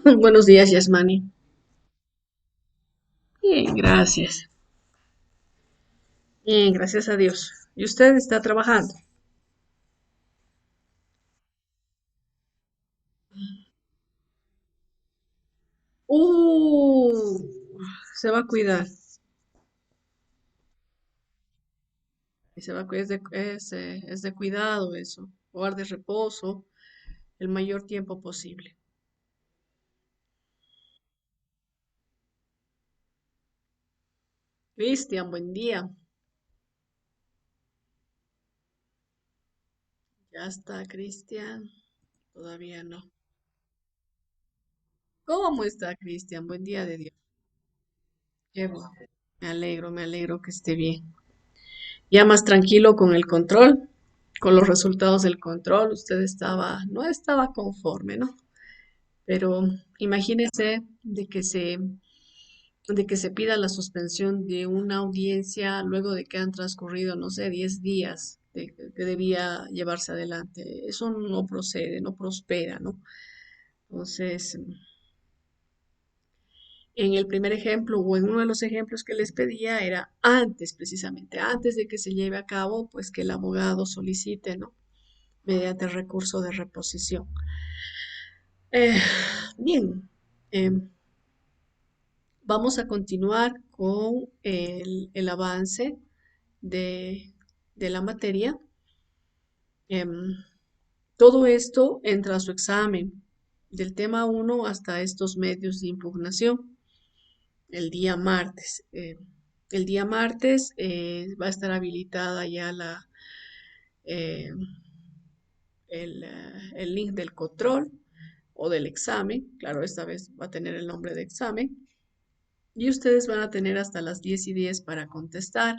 Buenos días, Yasmani. Bien, gracias. Bien, gracias a Dios. ¿Y usted está trabajando? Uh, Se va a cuidar. Y se va a cuidar. Es de cuidado eso. Guarde reposo el mayor tiempo posible. Cristian, buen día. Ya está, Cristian. Todavía no. ¿Cómo está, Cristian? Buen día de Dios. Qué bueno. Me alegro que esté bien. Ya más tranquilo con el control, con los resultados del control. Usted no estaba conforme, ¿no? Pero imagínese de que se pida la suspensión de una audiencia luego de que han transcurrido, no sé, 10 días que debía llevarse adelante. Eso no procede, no prospera, ¿no? Entonces, en el primer ejemplo o en uno de los ejemplos que les pedía era antes, precisamente, antes de que se lleve a cabo, pues que el abogado solicite, ¿no? Mediante recurso de reposición. Eh, Bien, em, vamos a continuar con el avance de, de la materia. Em, Todo esto entra a su examen, del tema uno hasta estos medios de impugnación, el día martes. El día martes va a estar habilitada ya eh, el link del control o del examen. Claro, esta vez va a tener el nombre de examen. Y ustedes van a tener hasta las 10:10 para contestar.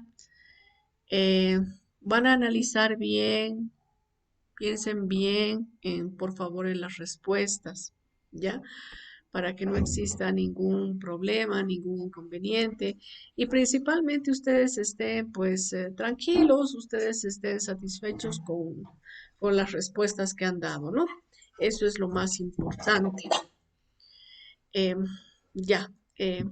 Eh, Van a analizar bien, piensen bien, por favor, en las respuestas, ¿ya? Para que no exista ningún problema, ningún inconveniente y principalmente ustedes estén pues tranquilos, ustedes estén satisfechos con las respuestas que han dado, ¿no? Eso es lo más importante. Eh, ya, eh,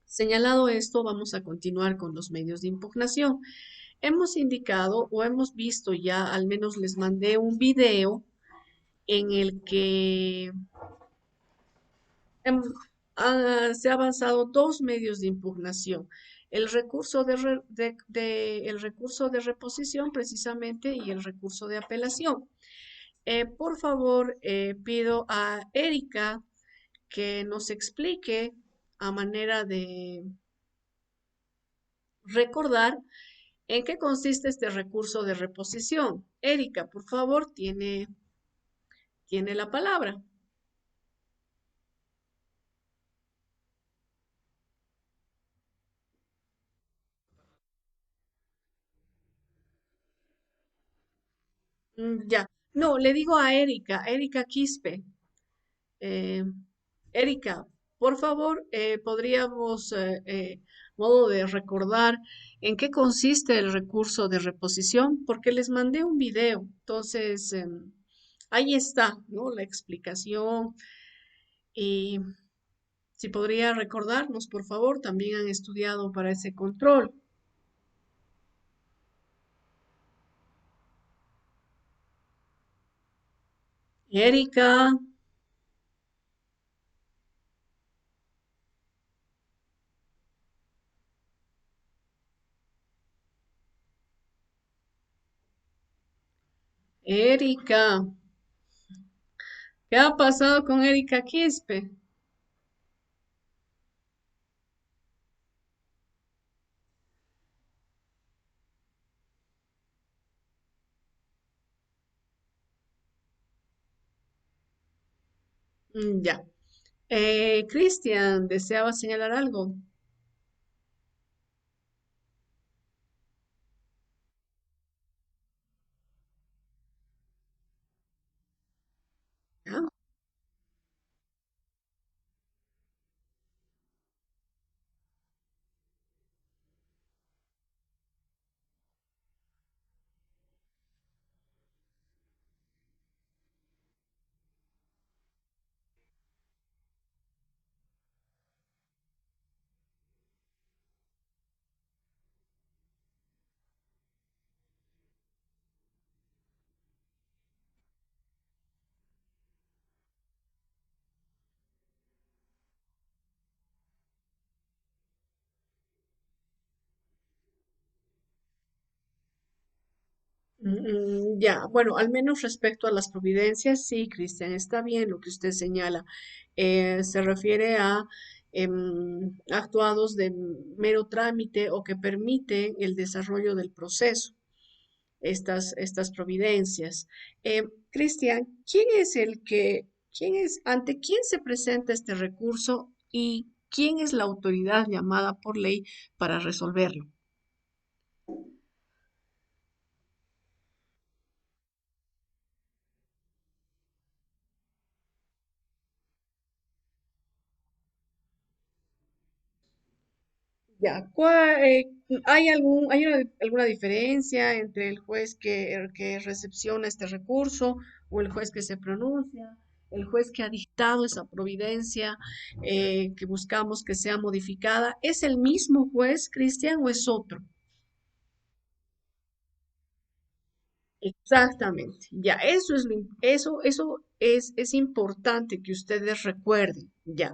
Señalado esto, vamos a continuar con los medios de impugnación. Hemos indicado o hemos visto ya, al menos les mandé un video en el que em, se ha avanzado dos medios de impugnación. El recurso de reposición precisamente y el recurso de apelación. Por favor, pido a Erika que nos explique a manera de recordar en qué consiste este recurso de reposición. Erika, por favor, tiene la palabra. Ya. No, le digo a Erika, Erika Quispe. Eh, Erika, por favor, podríamos, modo de recordar en qué consiste el recurso de reposición, porque les mandé un video. Entonces, ahí está, ¿no? La explicación. Y si podría recordarnos, por favor, también han estudiado para ese control. Erika, Erika, ¿qué ha pasado con Erika Quispe? Ya. Cristian, ¿deseaba señalar algo? ¿Ya? Ya, bueno, al menos respecto a las providencias, sí, Cristian, está bien lo que usted señala. Se refiere a actuados de mero trámite o que permiten el desarrollo del proceso, estas providencias. Cristian, ante quién se presenta este recurso y quién es la autoridad llamada por ley para resolverlo? Ya, ¿hay alguna diferencia entre el juez que recepciona este recurso o el juez que se pronuncia, el juez que ha dictado esa providencia que buscamos que sea modificada? ¿Es el mismo juez, Cristian, o es otro? Exactamente, ya, eso es importante que ustedes recuerden, ya.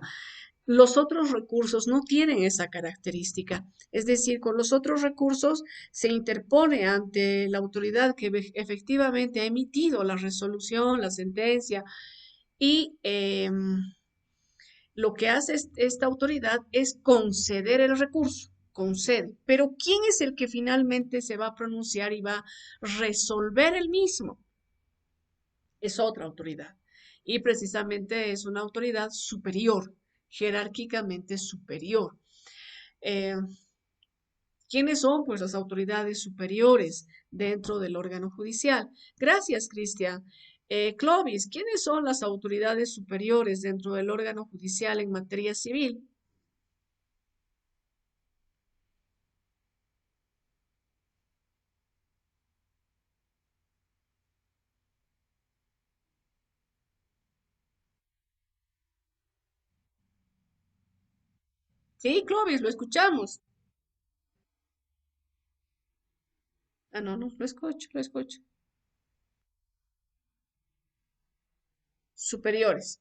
Los otros recursos no tienen esa característica. Es decir, con los otros recursos se interpone ante la autoridad que efectivamente ha emitido la resolución, la sentencia, y lo que hace esta autoridad es conceder el recurso, concede. Pero ¿quién es el que finalmente se va a pronunciar y va a resolver el mismo? Es otra autoridad. Y precisamente es una autoridad superior, jerárquicamente superior. Eh, ¿Quiénes son? Pues las autoridades superiores dentro del órgano judicial. Gracias, Cristian. Clovis, ¿quiénes son las autoridades superiores dentro del órgano judicial en materia civil? Sí, Clovis, lo escuchamos. Ah, no, no, lo escucho, lo escucho. Superiores.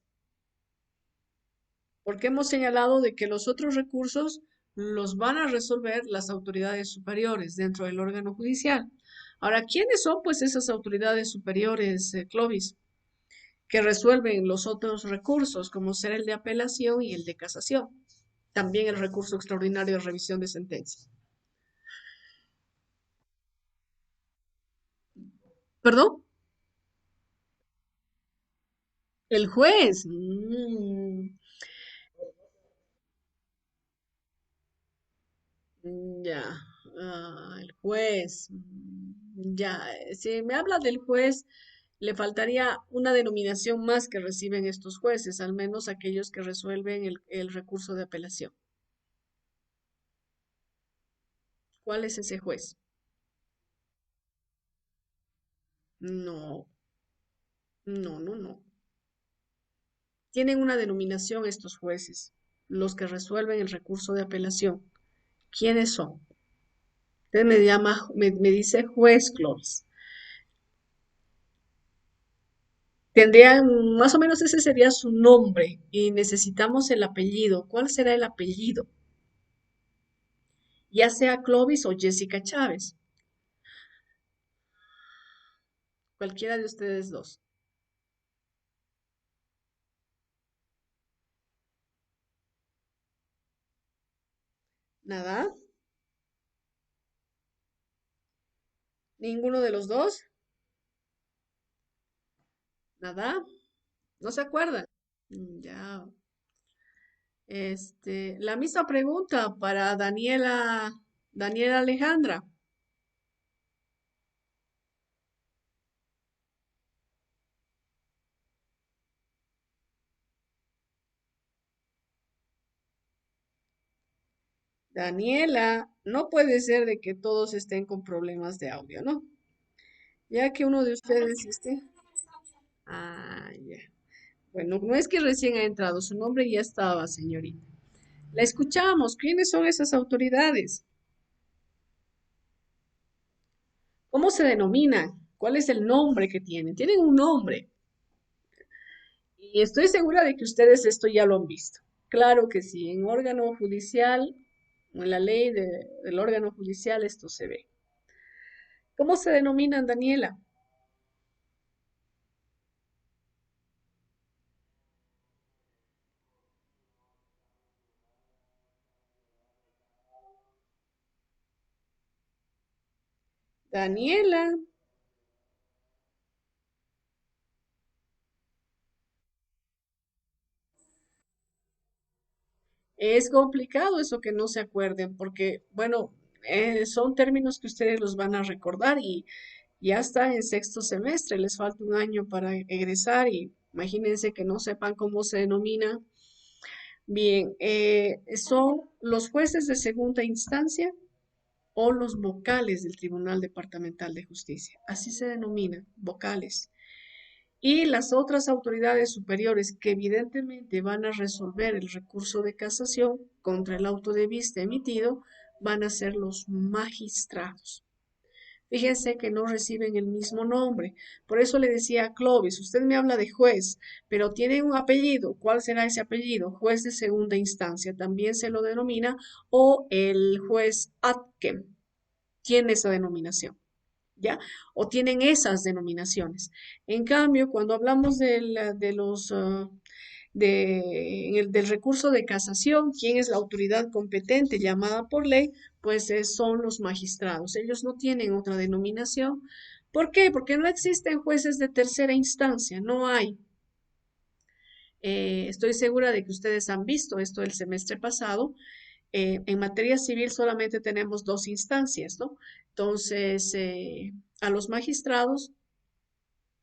Porque hemos señalado de que los otros recursos los van a resolver las autoridades superiores dentro del órgano judicial. Ahora, ¿quiénes son pues esas autoridades superiores, Clovis, que resuelven los otros recursos, como ser el de apelación y el de casación? También el recurso extraordinario de revisión de sentencia. ¿Perdón? El juez. Ya, el juez. Ya, si me habla del juez, le faltaría una denominación más que reciben estos jueces, al menos aquellos que resuelven el recurso de apelación. ¿Cuál es ese juez? No, no, no, no. Tienen una denominación estos jueces, los que resuelven el recurso de apelación. ¿Quiénes son? Usted me dice juez, Clovis. Tendrían, más o menos ese sería su nombre y necesitamos el apellido. ¿Cuál será el apellido? Ya sea Clovis o Jessica Chávez, cualquiera de ustedes dos. Nada, ninguno de los dos, nada, no se acuerdan. Ya, la misma pregunta para Daniela Alejandra. Daniela, no puede ser de que todos estén con problemas de audio, ¿no? Ya que uno de ustedes esté. Ah, ya. Bueno, no es que recién ha entrado, su nombre ya estaba, señorita. La escuchamos. ¿Quiénes son esas autoridades? ¿Cómo se denominan? ¿Cuál es el nombre que tienen? Tienen un nombre. Y estoy segura de que ustedes esto ya lo han visto. Claro que sí, en órgano judicial, en la ley del órgano judicial esto se ve. ¿Cómo se denominan, Daniela? Daniela, es complicado eso que no se acuerden, porque, bueno, son términos que ustedes los van a recordar y ya está en sexto semestre, les falta un año para egresar y imagínense que no sepan cómo se denomina. Bien, son los jueces de segunda instancia o los vocales del Tribunal Departamental de Justicia. Así se denominan, vocales. Y las otras autoridades superiores que evidentemente van a resolver el recurso de casación contra el auto de vista emitido van a ser los magistrados. Fíjense que no reciben el mismo nombre. Por eso le decía a Clovis, usted me habla de juez, pero tiene un apellido. ¿Cuál será ese apellido? Juez de segunda instancia, también se lo denomina, o el juez Atkem tiene esa denominación. ¿Ya? O tienen esas denominaciones. En cambio, cuando hablamos de los del recurso de casación, quién es la autoridad competente llamada por ley, pues son los magistrados. Ellos no tienen otra denominación. ¿Por qué? Porque no existen jueces de tercera instancia, no hay. Estoy segura de que ustedes han visto esto el semestre pasado. En materia civil solamente tenemos dos instancias, ¿no? Entonces, a los magistrados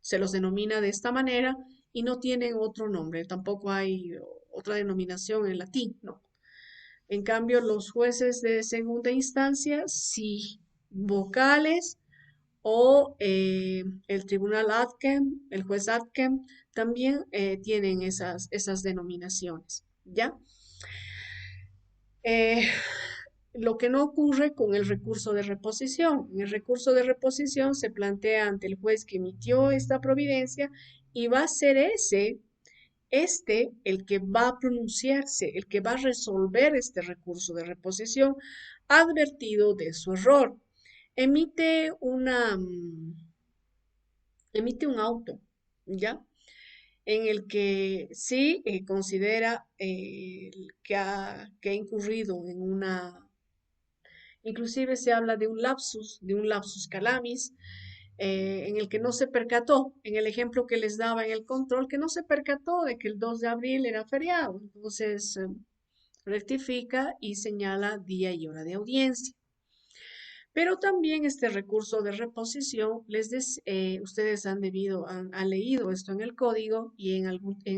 se los denomina de esta manera y no tienen otro nombre, tampoco hay otra denominación en latín, ¿no? En cambio, los jueces de segunda instancia, sí, vocales o el tribunal Atkem, el juez Atkem, también tienen esas denominaciones, ¿ya? Eh, lo que no ocurre con el recurso de reposición. En el recurso de reposición se plantea ante el juez que emitió esta providencia y va a ser el que va a pronunciarse, el que va a resolver este recurso de reposición, advertido de su error. Emite emite un auto, ¿ya? En el que sí considera que ha incurrido en inclusive se habla de un lapsus calamis, en el que no se percató, en el ejemplo que les daba en el control, que no se percató de que el 2 de abril era feriado. Entonces, rectifica y señala día y hora de audiencia. Pero también este recurso de reposición, ustedes han leído esto en el código y en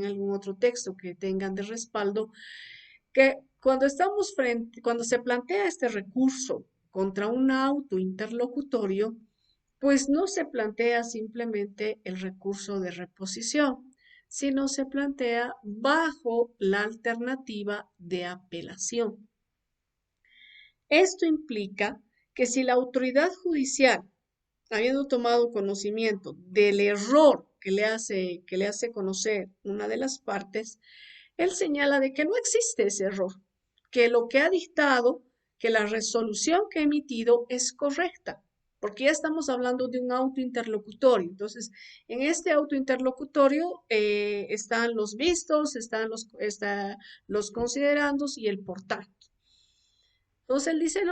algún otro texto que tengan de respaldo, que cuando se plantea este recurso contra un auto interlocutorio, pues no se plantea simplemente el recurso de reposición, sino se plantea bajo la alternativa de apelación. Esto implica que si la autoridad judicial, habiendo tomado conocimiento del error que le hace conocer una de las partes, él señala de que no existe ese error, que lo que ha dictado, que la resolución que ha emitido es correcta, porque ya estamos hablando de un auto interlocutorio. Entonces, en este auto interlocutorio están los vistos, los considerandos y el portal. Entonces él dice,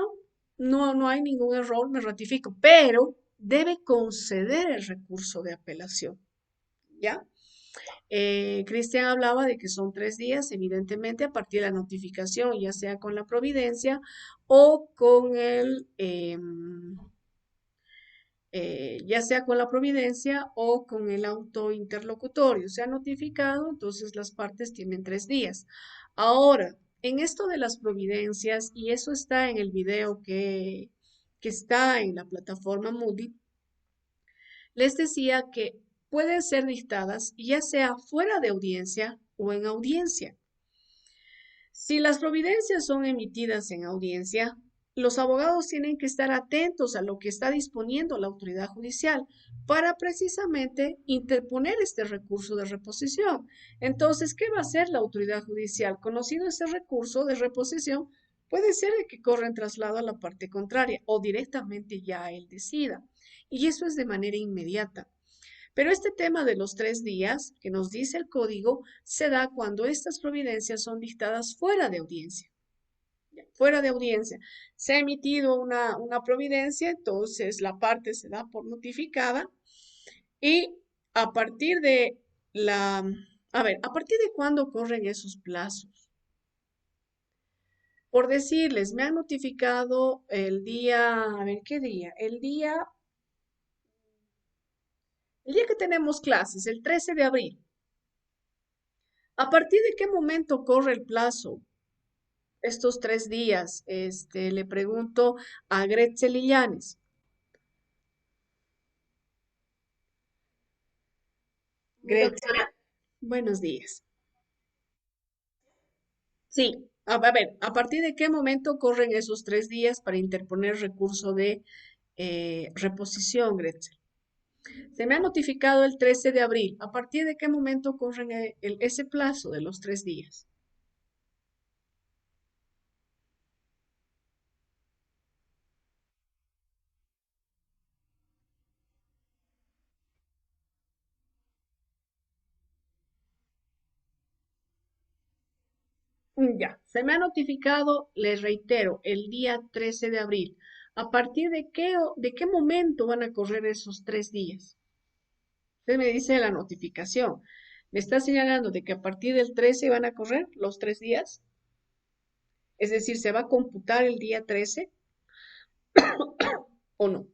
no, no hay ningún error, me ratifico, pero debe conceder el recurso de apelación, ¿ya? Cristian hablaba de que son 3 días, evidentemente, a partir de la notificación, ya sea con la providencia o con ya sea con la providencia o con el auto interlocutorio. Se ha notificado, entonces las partes tienen 3 días. Ahora, en esto de las providencias, y eso está en el video que está en la plataforma Moody, les decía que pueden ser dictadas ya sea fuera de audiencia o en audiencia. Si las providencias son emitidas en audiencia, los abogados tienen que estar atentos a lo que está disponiendo la autoridad judicial para precisamente interponer este recurso de reposición. Entonces, ¿qué va a hacer la autoridad judicial? Conocido ese recurso de reposición, puede ser que corra en traslado a la parte contraria o directamente ya él decida. Y eso es de manera inmediata. Pero este tema de los 3 días que nos dice el código se da cuando estas providencias son dictadas fuera de audiencia. Fuera de audiencia. Se ha emitido una providencia, entonces la parte se da por notificada y a partir de la... A ver, ¿a partir de cuándo corren esos plazos? Por decirles, me han notificado el día, a ver, ¿qué día? El día que tenemos clases, el 13 de abril. ¿A partir de qué momento corre el plazo? Estos 3 días, le pregunto a Gretzel Illanes. Gretzel, buenos días. Sí, a ver, ¿a partir de qué momento corren esos 3 días para interponer recurso de reposición, Gretzel? Se me ha notificado el 13 de abril. ¿A partir de qué momento corren ese plazo de los 3 días? Ya, se me ha notificado, les reitero, el día 13 de abril. ¿A partir de qué momento van a correr esos 3 días? Usted me dice la notificación. ¿Me está señalando de que a partir del 13 van a correr los 3 días? Es decir, ¿se va a computar el día 13 o no?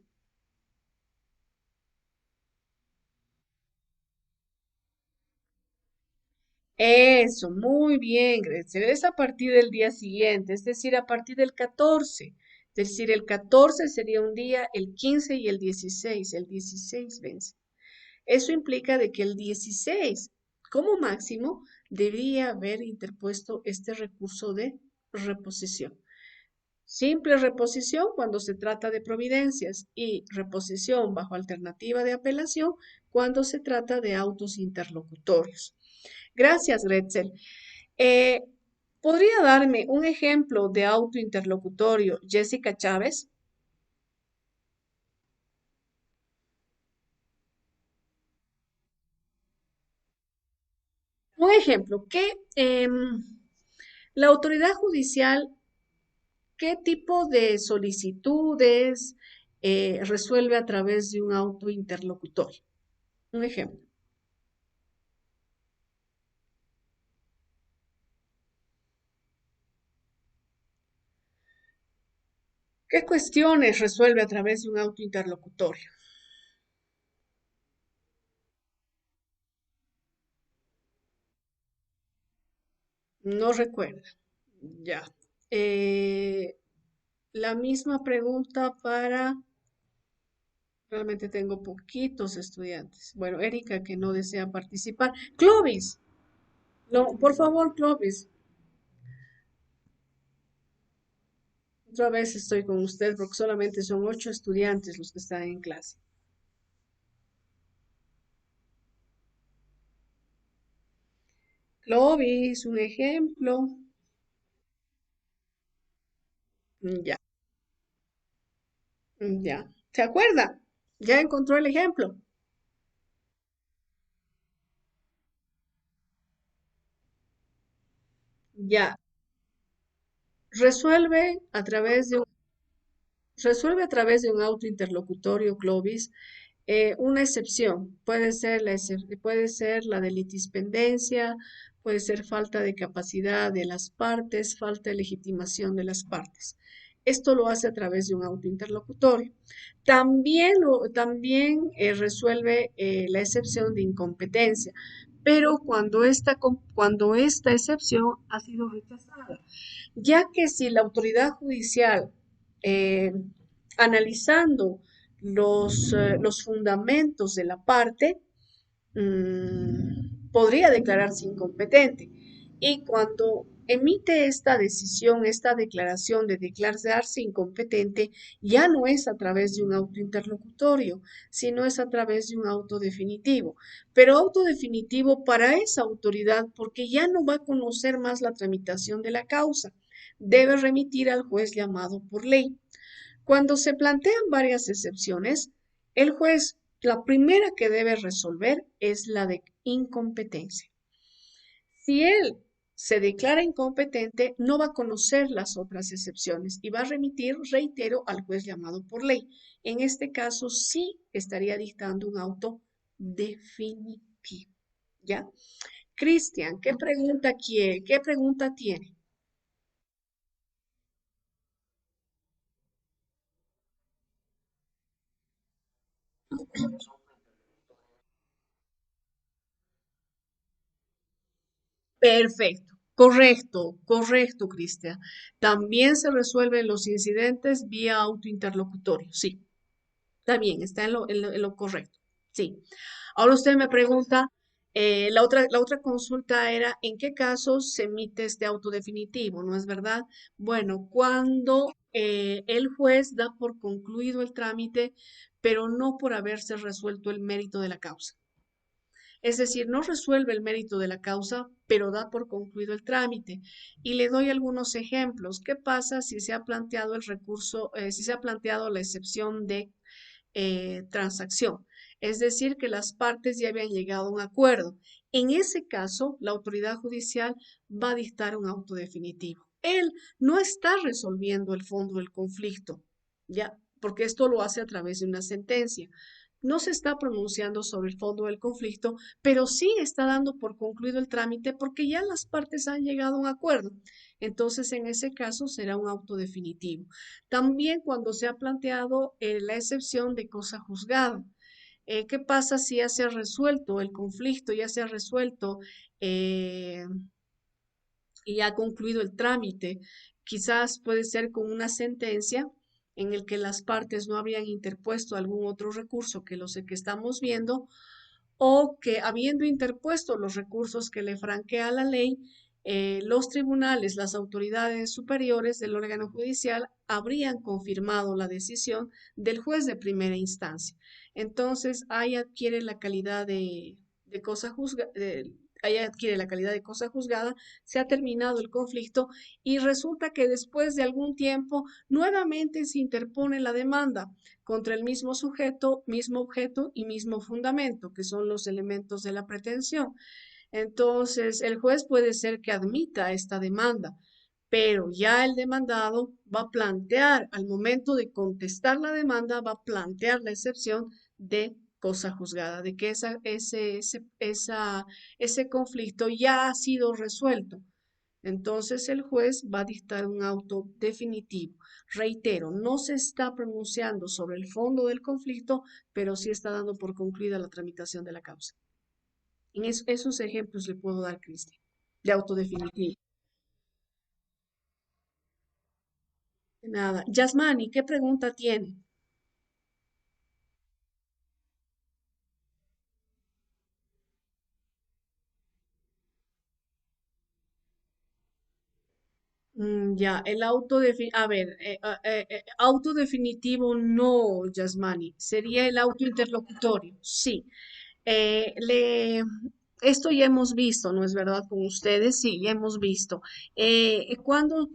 Eso, muy bien, Gretchen. Es a partir del día siguiente, es decir, a partir del 14. Es decir, el 14 sería un día, el 15 y el 16. El 16 vence. Eso implica de que el 16, como máximo, debería haber interpuesto este recurso de reposición. Simple reposición cuando se trata de providencias y reposición bajo alternativa de apelación cuando se trata de autos interlocutorios. Gracias, Gretzel. Eh, ¿Podría darme un ejemplo de auto interlocutorio, Jessica Chávez? Un ejemplo, que la autoridad judicial, ¿qué tipo de solicitudes resuelve a través de un auto interlocutorio? Un ejemplo. ¿Qué cuestiones resuelve a través de un auto interlocutorio? No recuerda. Ya. Eh, la misma pregunta para... Realmente tengo poquitos estudiantes. Bueno, Erika que no desea participar. Clovis, no, por favor, Clovis. Otra vez estoy con usted porque solamente son 8 estudiantes los que están en clase. Clovis, un ejemplo. Ya, ya. ¿Se acuerda? Ya encontró el ejemplo. Ya. Resuelve a través de resuelve a través de un auto interlocutorio, Clovis, una excepción. Puede ser la de litispendencia, puede ser falta de capacidad de las partes, falta de legitimación de las partes. Esto lo hace a través de un auto interlocutorio. También resuelve la excepción de incompetencia, pero cuando esta excepción ha sido rechazada, ya que si la autoridad judicial, eh, analizando los fundamentos de la parte, podría declararse incompetente. Y cuando emite esta decisión, esta declaración de declararse incompetente, ya no es a través de un auto interlocutorio, sino es a través de un auto definitivo. Pero auto definitivo para esa autoridad porque ya no va a conocer más la tramitación de la causa. Debe remitir al juez llamado por ley. Cuando se plantean varias excepciones, El juez, la primera que debe resolver es la de incompetencia. Si él se declara incompetente, no va a conocer las otras excepciones y va a remitir, reitero, al juez llamado por ley. En este caso, sí estaría dictando un auto definitivo. ¿Ya? Cristian, ¿qué pregunta quiere? ¿Qué pregunta tiene? Perfecto, correcto, correcto, Cristian. También se resuelven los incidentes vía autointerlocutorio. Sí, está bien, está en lo correcto. Sí. Ahora usted me pregunta, la otra consulta era, ¿en qué casos se emite este auto definitivo? ¿No es verdad? Bueno, cuando el juez da por concluido el trámite, pero no por haberse resuelto el mérito de la causa. Es decir, no resuelve el mérito de la causa, pero da por concluido el trámite. Y le doy algunos ejemplos. ¿Qué pasa si se ha planteado el recurso, si se ha planteado la excepción de transacción? Es decir, que las partes ya habían llegado a un acuerdo. En ese caso, la autoridad judicial va a dictar un auto definitivo. Él no está resolviendo el fondo del conflicto, ya, porque esto lo hace a través de una sentencia. No se está pronunciando sobre el fondo del conflicto, pero sí está dando por concluido el trámite porque ya las partes han llegado a un acuerdo. Entonces, en ese caso será un auto definitivo. También cuando se ha planteado la excepción de cosa juzgada. ¿Qué pasa si ya se ha resuelto el conflicto, ya se ha resuelto eh, y ha concluido el trámite? Quizás puede ser con una sentencia en el que las partes no habrían interpuesto algún otro recurso que los que estamos viendo, o que habiendo interpuesto los recursos que le franquea la ley, los tribunales, las autoridades superiores del órgano judicial habrían confirmado la decisión del juez de primera instancia. Entonces, ahí adquiere la calidad de cosa juzgada. Ahí adquiere la calidad de cosa juzgada, se ha terminado el conflicto y resulta que después de algún tiempo nuevamente se interpone la demanda contra el mismo sujeto, mismo objeto y mismo fundamento, que son los elementos de la pretensión. Entonces, el juez puede ser que admita esta demanda, pero ya el demandado va a plantear, al momento de contestar la demanda, va a plantear la excepción de cosa juzgada, de que ese conflicto ya ha sido resuelto. Entonces el juez va a dictar un auto definitivo. Reitero, no se está pronunciando sobre el fondo del conflicto, pero sí está dando por concluida la tramitación de la causa. En esos ejemplos le puedo dar, Cristian, de auto definitivo. Nada. Yasmani, ¿qué pregunta tiene? Ya, el a ver, auto definitivo no, Yasmani, sería el auto interlocutorio, sí. Eh, le, esto ya hemos visto, ¿no es verdad? Con ustedes, sí, ya hemos visto. ¿Cuándo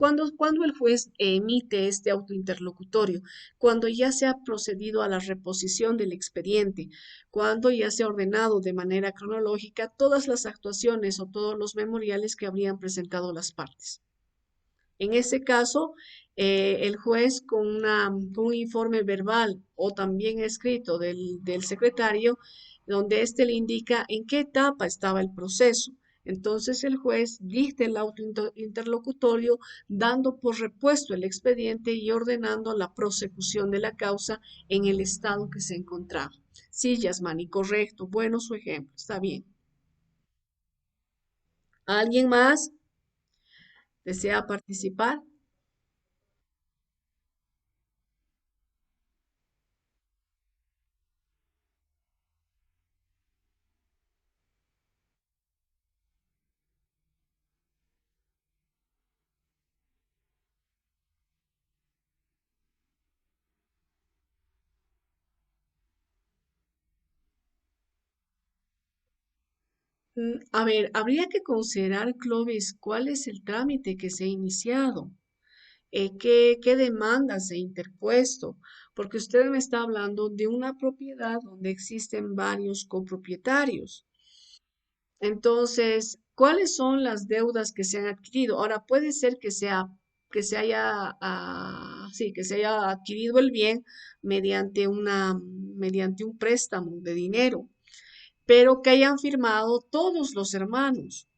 el juez emite este auto interlocutorio? Cuando ya se ha procedido a la reposición del expediente, cuando ya se ha ordenado de manera cronológica todas las actuaciones o todos los memoriales que habrían presentado las partes. En ese caso, el juez con un informe verbal o también escrito del secretario, donde éste le indica en qué etapa estaba el proceso. Entonces el juez dicta el auto interlocutorio dando por repuesto el expediente y ordenando la prosecución de la causa en el estado que se encontraba. Sí, Yasmani, correcto. Bueno su ejemplo. Está bien. ¿Alguien más desea participar? A ver, habría que considerar, Clovis, cuál es el trámite que se ha iniciado, qué demanda se ha interpuesto, porque usted me está hablando de una propiedad donde existen varios copropietarios. Entonces, ¿cuáles son las deudas que se han adquirido? Ahora, puede ser que se haya, sí, que se haya adquirido el bien mediante un préstamo de dinero, pero que hayan firmado todos los hermanos,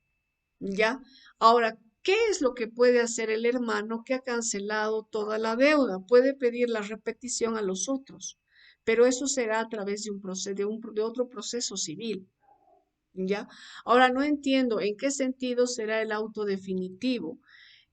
¿ya? Ahora, ¿qué es lo que puede hacer el hermano que ha cancelado toda la deuda? Puede pedir la repetición a los otros, pero eso será a través de de otro proceso civil. ¿Ya? Ahora no entiendo en qué sentido será el auto definitivo.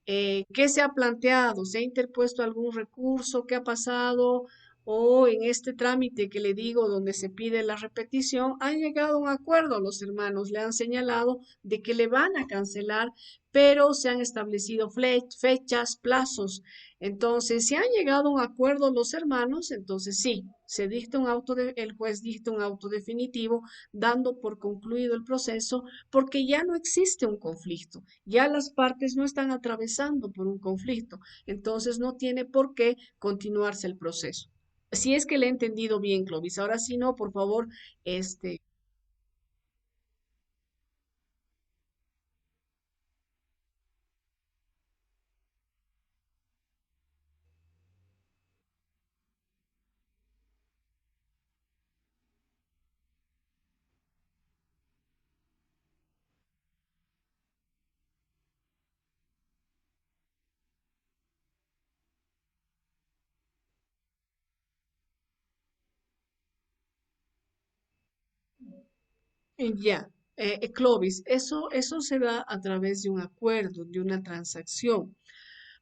¿Qué se ha planteado? ¿Se ha interpuesto algún recurso? ¿Qué ha pasado? O en este trámite que le digo, donde se pide la repetición, han llegado a un acuerdo los hermanos, le han señalado de que le van a cancelar, pero se han establecido fechas, plazos. Entonces, si han llegado a un acuerdo los hermanos, entonces sí, el juez dicta un auto definitivo, dando por concluido el proceso, porque ya no existe un conflicto, ya las partes no están atravesando por un conflicto, entonces no tiene por qué continuarse el proceso. Si es que le he entendido bien, Clovis. Ahora sí no, por favor, este, ya, Clovis, eso se da a través de un acuerdo, de una transacción.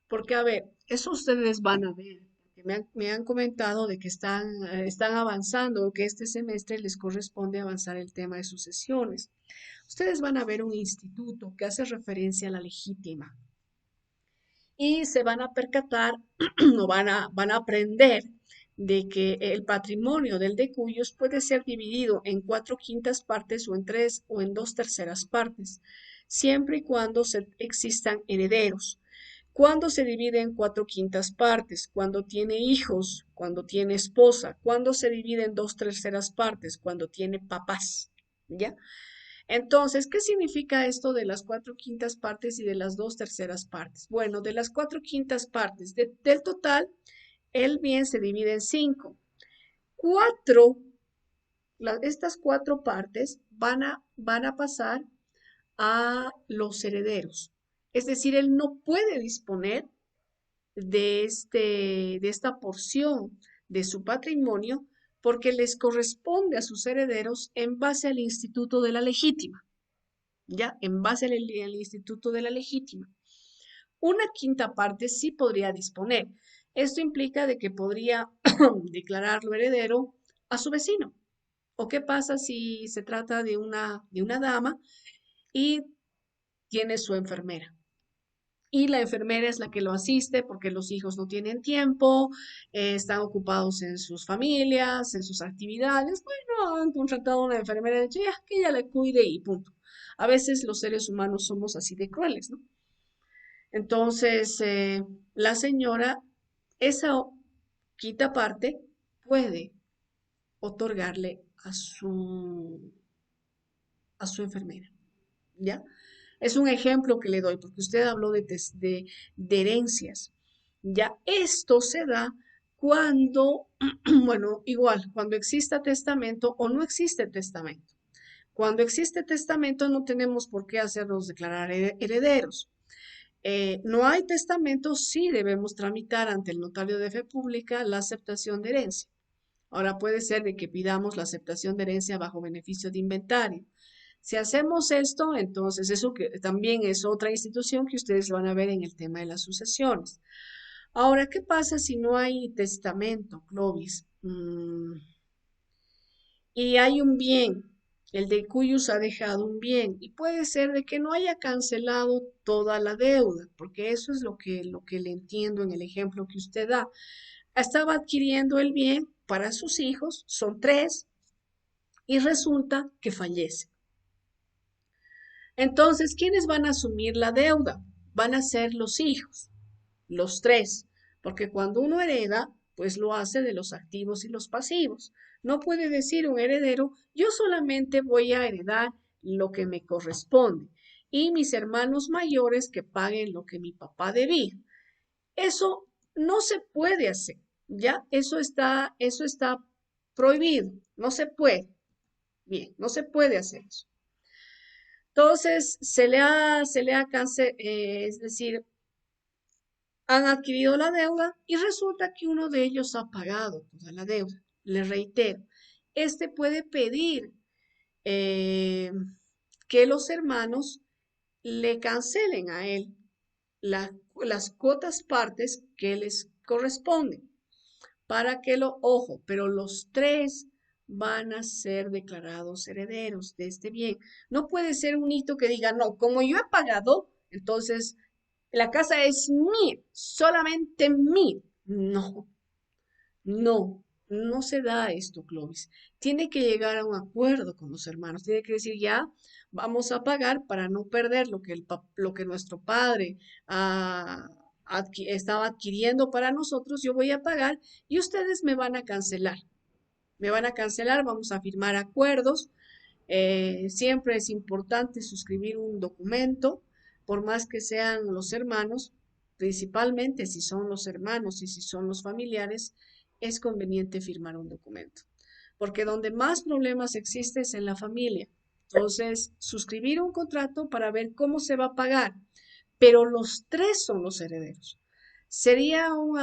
Porque, a ver, eso ustedes van a ver, porque me han comentado de que están avanzando, que este semestre les corresponde avanzar el tema de sucesiones. Ustedes van a ver un instituto que hace referencia a la legítima y se van a percatar o van a aprender de que el patrimonio del de cuyos puede ser dividido en cuatro quintas partes o en tres o en dos terceras partes, siempre y cuando existan herederos. ¿Cuándo se divide en cuatro quintas partes? Cuando tiene hijos, cuando tiene esposa. ¿Cuándo se divide en dos terceras partes? Cuando tiene papás. ¿Ya? Entonces, ¿qué significa esto de las cuatro quintas partes y de las dos terceras partes? Bueno, de las cuatro quintas partes del total, el bien se divide en cinco. Cuatro, estas cuatro partes van a pasar a los herederos. Es decir, él no puede disponer de esta porción de su patrimonio porque les corresponde a sus herederos en base al Instituto de la Legítima, ¿ya? En base al Instituto de la Legítima. Una quinta parte sí podría disponer. Esto implica de que podría declararlo heredero a su vecino. ¿O qué pasa si se trata de una dama y tiene su enfermera? Y la enfermera es la que lo asiste porque los hijos no tienen tiempo, están ocupados en sus familias, en sus actividades. Bueno, han contratado a una enfermera de ya, que ella le cuide y punto. A veces los seres humanos somos así de crueles, ¿no? Entonces, la señora, esa quinta parte, puede otorgarle a su enfermera, ¿ya? Es un ejemplo que le doy, porque usted habló de herencias. Ya esto se da cuando, bueno, igual, cuando exista testamento o no existe testamento. Cuando existe testamento no tenemos por qué hacernos declarar herederos. No hay testamento, sí debemos tramitar ante el notario de fe pública la aceptación de herencia. Ahora puede ser de que pidamos la aceptación de herencia bajo beneficio de inventario. Si hacemos esto, entonces eso que también es otra institución que ustedes van a ver en el tema de las sucesiones. Ahora, ¿qué pasa si no hay testamento, Clovis? Y hay un bien, el de cuyos ha dejado un bien, y puede ser de que no haya cancelado toda la deuda, porque eso es lo que le entiendo en el ejemplo que usted da. Estaba adquiriendo el bien para sus hijos, son tres, y resulta que fallece. Entonces, ¿quiénes van a asumir la deuda? Van a ser los hijos, los tres, porque cuando uno hereda, pues lo hace de los activos y los pasivos. No puede decir un heredero, yo solamente voy a heredar lo que me corresponde y mis hermanos mayores que paguen lo que mi papá debía. Eso no se puede hacer, ¿ya? Eso está prohibido, no se puede. Bien, no se puede hacer eso. Entonces, es decir, han adquirido la deuda y resulta que uno de ellos ha pagado toda la deuda. Le reitero, este puede pedir eh, que los hermanos le cancelen a él la- las cuotas partes que les corresponden para que ojo, pero los tres van a ser declarados herederos de este bien. No puede ser un hito que diga, no, como yo he pagado, entonces la casa es mía, solamente mía. No, no, no se da esto, Clovis. Tiene que llegar a un acuerdo con los hermanos. Tiene que decir, ya, vamos a pagar para no perder lo que nuestro padre estaba adquiriendo para nosotros. Yo voy a pagar y ustedes me van a cancelar. Me van a cancelar, vamos a firmar acuerdos. Siempre es importante suscribir un documento, por más que sean los hermanos, principalmente si son los hermanos y si son los familiares, es conveniente firmar un documento, porque donde más problemas existen es en la familia. Entonces, suscribir un contrato para ver cómo se va a pagar, pero los tres son los herederos. Sería un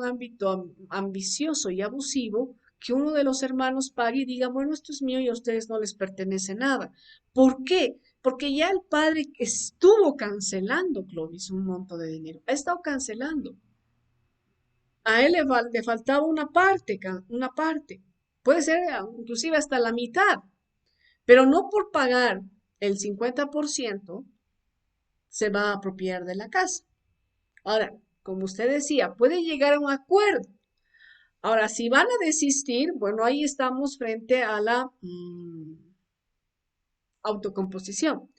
ámbito ambicioso y abusivo que uno de los hermanos pague y diga, bueno, esto es mío y a ustedes no les pertenece nada. ¿Por qué? Porque ya el padre estuvo cancelando, Clovis, un monto de dinero. Ha estado cancelando. A él le faltaba una parte. Puede ser inclusive hasta la mitad, pero no por pagar el 50% se va a apropiar de la casa. Ahora, como usted decía, puede llegar a un acuerdo. Ahora, si van a desistir, bueno, ahí estamos frente a la autocomposición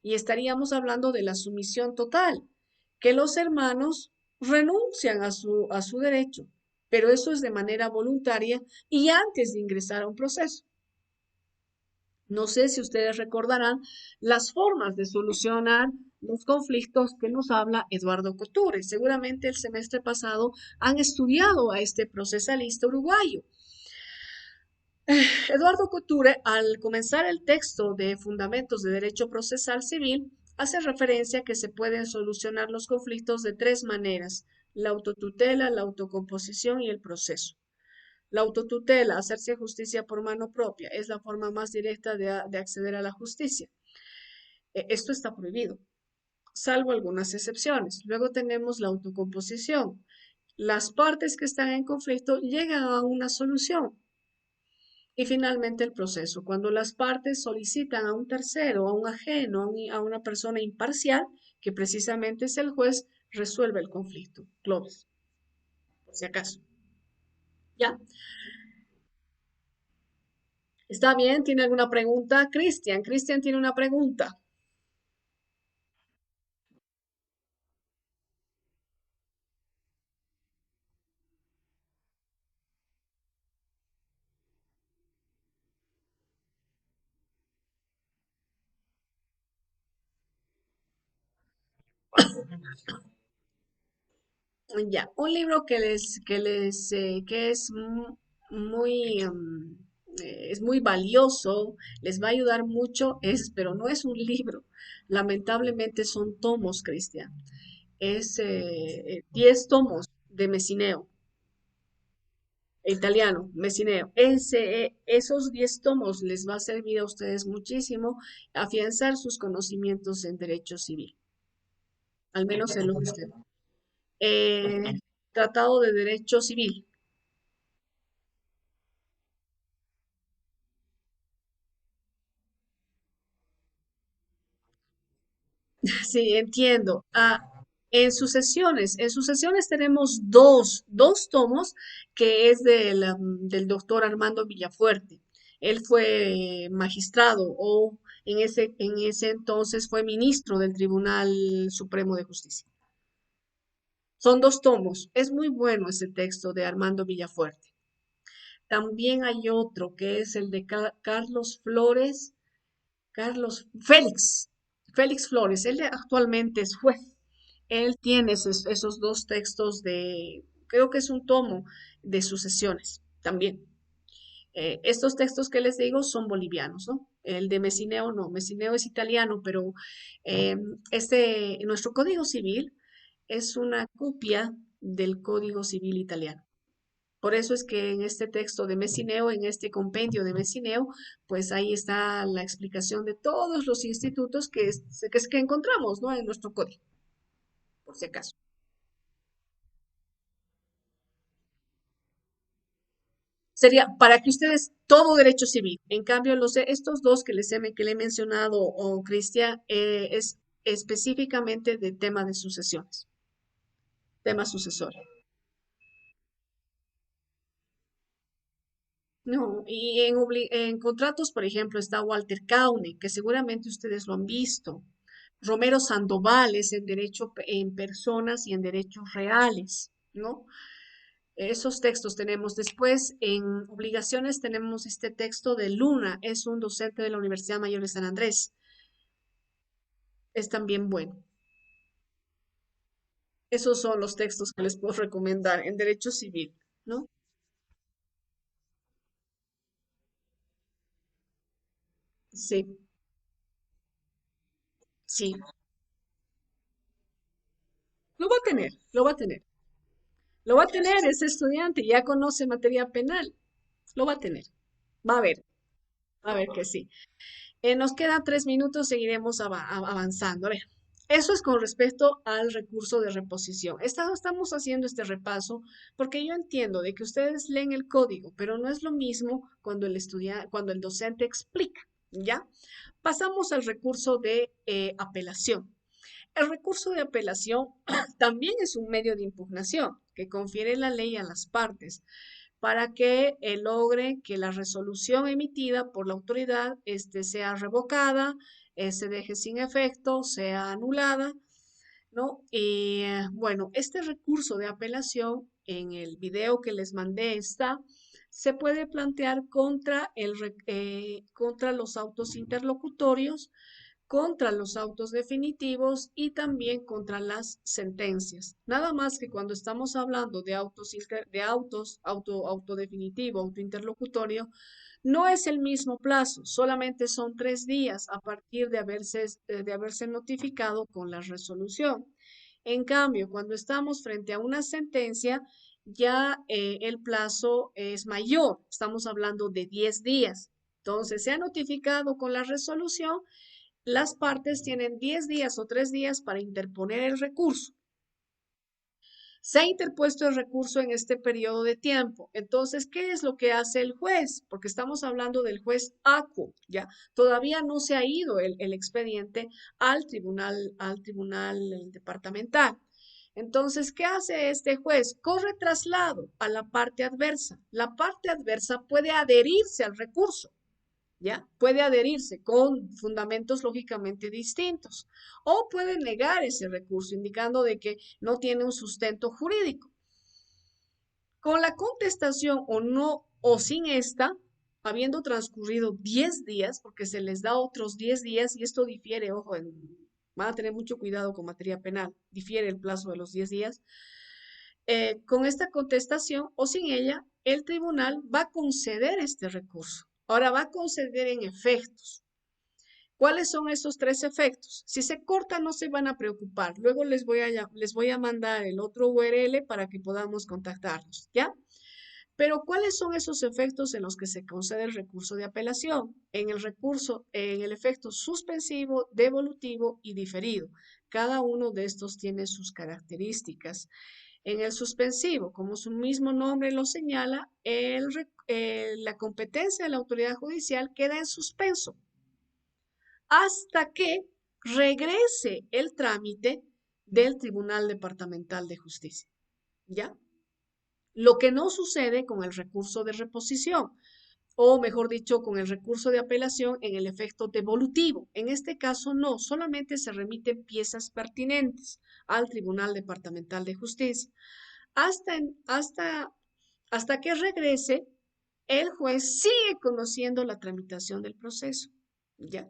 y estaríamos hablando de la sumisión total, que los hermanos renuncian a su derecho, pero eso es de manera voluntaria y antes de ingresar a un proceso. No sé si ustedes recordarán las formas de solucionar los conflictos que nos habla Eduardo Couture. Seguramente el semestre pasado han estudiado a este procesalista uruguayo. Eduardo Couture, al comenzar el texto de Fundamentos de Derecho Procesal Civil, hace referencia a que se pueden solucionar los conflictos de tres maneras: la autotutela, la autocomposición y el proceso. La autotutela, hacerse justicia por mano propia, es la forma más directa de acceder a la justicia. Esto está prohibido, salvo algunas excepciones. Luego tenemos la autocomposición. Las partes que están en conflicto llegan a una solución. Y finalmente el proceso, cuando las partes solicitan a un tercero, a un ajeno, a una persona imparcial, que precisamente es el juez, resuelve el conflicto. Close, por si acaso. ¿Ya? ¿Está bien? ¿Tiene alguna pregunta? Cristian, Cristian tiene una pregunta. Ya, un libro que es muy, es muy valioso, les va a ayudar mucho, pero no es un libro. Lamentablemente son tomos, Cristian. Es 10 tomos de Messineo, italiano, Messineo. Esos 10 tomos les va a servir a ustedes muchísimo afianzar sus conocimientos en derecho civil, al menos en lo que usted. Eh, Tratado de Derecho Civil. Sí, entiendo. En sus sesiones tenemos dos tomos que es del doctor Armando Villafuerte. Él fue magistrado o en ese entonces fue ministro del Tribunal Supremo de Justicia. Son dos tomos. Es muy bueno ese texto de Armando Villafuerte. También hay otro que es el de Carlos Flores, Félix Flores. Él actualmente es juez. Él tiene esos dos textos creo que es un tomo de sucesiones también. Estos textos que les digo son bolivianos, ¿no? El de Messineo no, Messineo es italiano, pero eh, nuestro Código Civil es una copia del Código Civil italiano. Por eso es que en este texto de Messineo, en este compendio de Messineo, pues ahí está la explicación de todos los institutos que encontramos, ¿no? En nuestro código, por si acaso. Sería para que ustedes todo derecho civil. En cambio, estos dos que le he mencionado, o Cristian, es específicamente de tema de sucesiones, tema sucesorio. No, y en contratos, por ejemplo, está Walter Kaune, que seguramente ustedes lo han visto. Romero Sandoval es en derecho en personas y en derechos reales, ¿no? Esos textos tenemos. Después, en obligaciones tenemos este texto de Luna, es un docente de la Universidad Mayor de San Andrés. Es también bueno. Esos son los textos que les puedo recomendar en derecho civil, ¿no? Sí, sí. Lo va a tener, lo va a tener. Lo va a tener ese estudiante, ya conoce materia penal. Lo va a tener. Va a ver que sí. Nos quedan 3 minutos, seguiremos avanzando. A ver, eso es con respecto al recurso de reposición. Estamos haciendo este repaso porque yo entiendo de que ustedes leen el código, pero no es lo mismo cuando cuando el docente explica, ¿ya? Pasamos al recurso de apelación. El recurso de apelación también es un medio de impugnación que confiere la ley a las partes para que logre que la resolución emitida por la autoridad sea revocada, se deje sin efecto, sea anulada, ¿no? Y bueno, este recurso de apelación en el video que les mandé se puede plantear contra los autos interlocutorios, contra los autos definitivos y también contra las sentencias. Nada más que cuando estamos hablando de auto definitivo, auto interlocutorio, no es el mismo plazo, solamente son 3 días a partir de haberse notificado con la resolución. En cambio, cuando estamos frente a una sentencia, ya el plazo es mayor, estamos hablando de 10 días. Entonces, se ha notificado con la resolución, las partes tienen 10 días o 3 días para interponer el recurso. Se ha interpuesto el recurso en este periodo de tiempo. Entonces, ¿qué es lo que hace el juez? Porque estamos hablando del juez ACO, ¿ya? Todavía no se ha ido el expediente al tribunal departamental. Entonces, ¿qué hace este juez? Corre traslado a la parte adversa. La parte adversa puede adherirse al recurso. ¿Ya? Puede adherirse con fundamentos lógicamente distintos o puede negar ese recurso indicando de que no tiene un sustento jurídico. Con la contestación o no o sin esta, habiendo transcurrido 10 días, porque se les da otros 10 días y esto difiere, ojo, van a tener mucho cuidado con materia penal, difiere el plazo de los 10 días. Con esta contestación o sin ella, el tribunal va a conceder este recurso. Ahora va a conceder en efectos. ¿Cuáles son esos 3 efectos? Si se corta, no se van a preocupar. Luego les voy a mandar el otro URL para que podamos contactarnos, ¿ya? Pero ¿cuáles son esos efectos en los que se concede el recurso de apelación? En el efecto suspensivo, devolutivo y diferido. Cada uno de estos tiene sus características. En el suspensivo, como su mismo nombre lo señala, la competencia de la autoridad judicial queda en suspenso hasta que regrese el trámite del Tribunal Departamental de Justicia. ¿Ya? Lo que no sucede con el recurso de reposición. o mejor dicho, con el recurso de apelación en el efecto devolutivo. En este caso no, solamente se remiten piezas pertinentes al Tribunal Departamental de Justicia. Hasta, hasta que regrese, el juez sigue conociendo la tramitación del proceso. ¿Ya?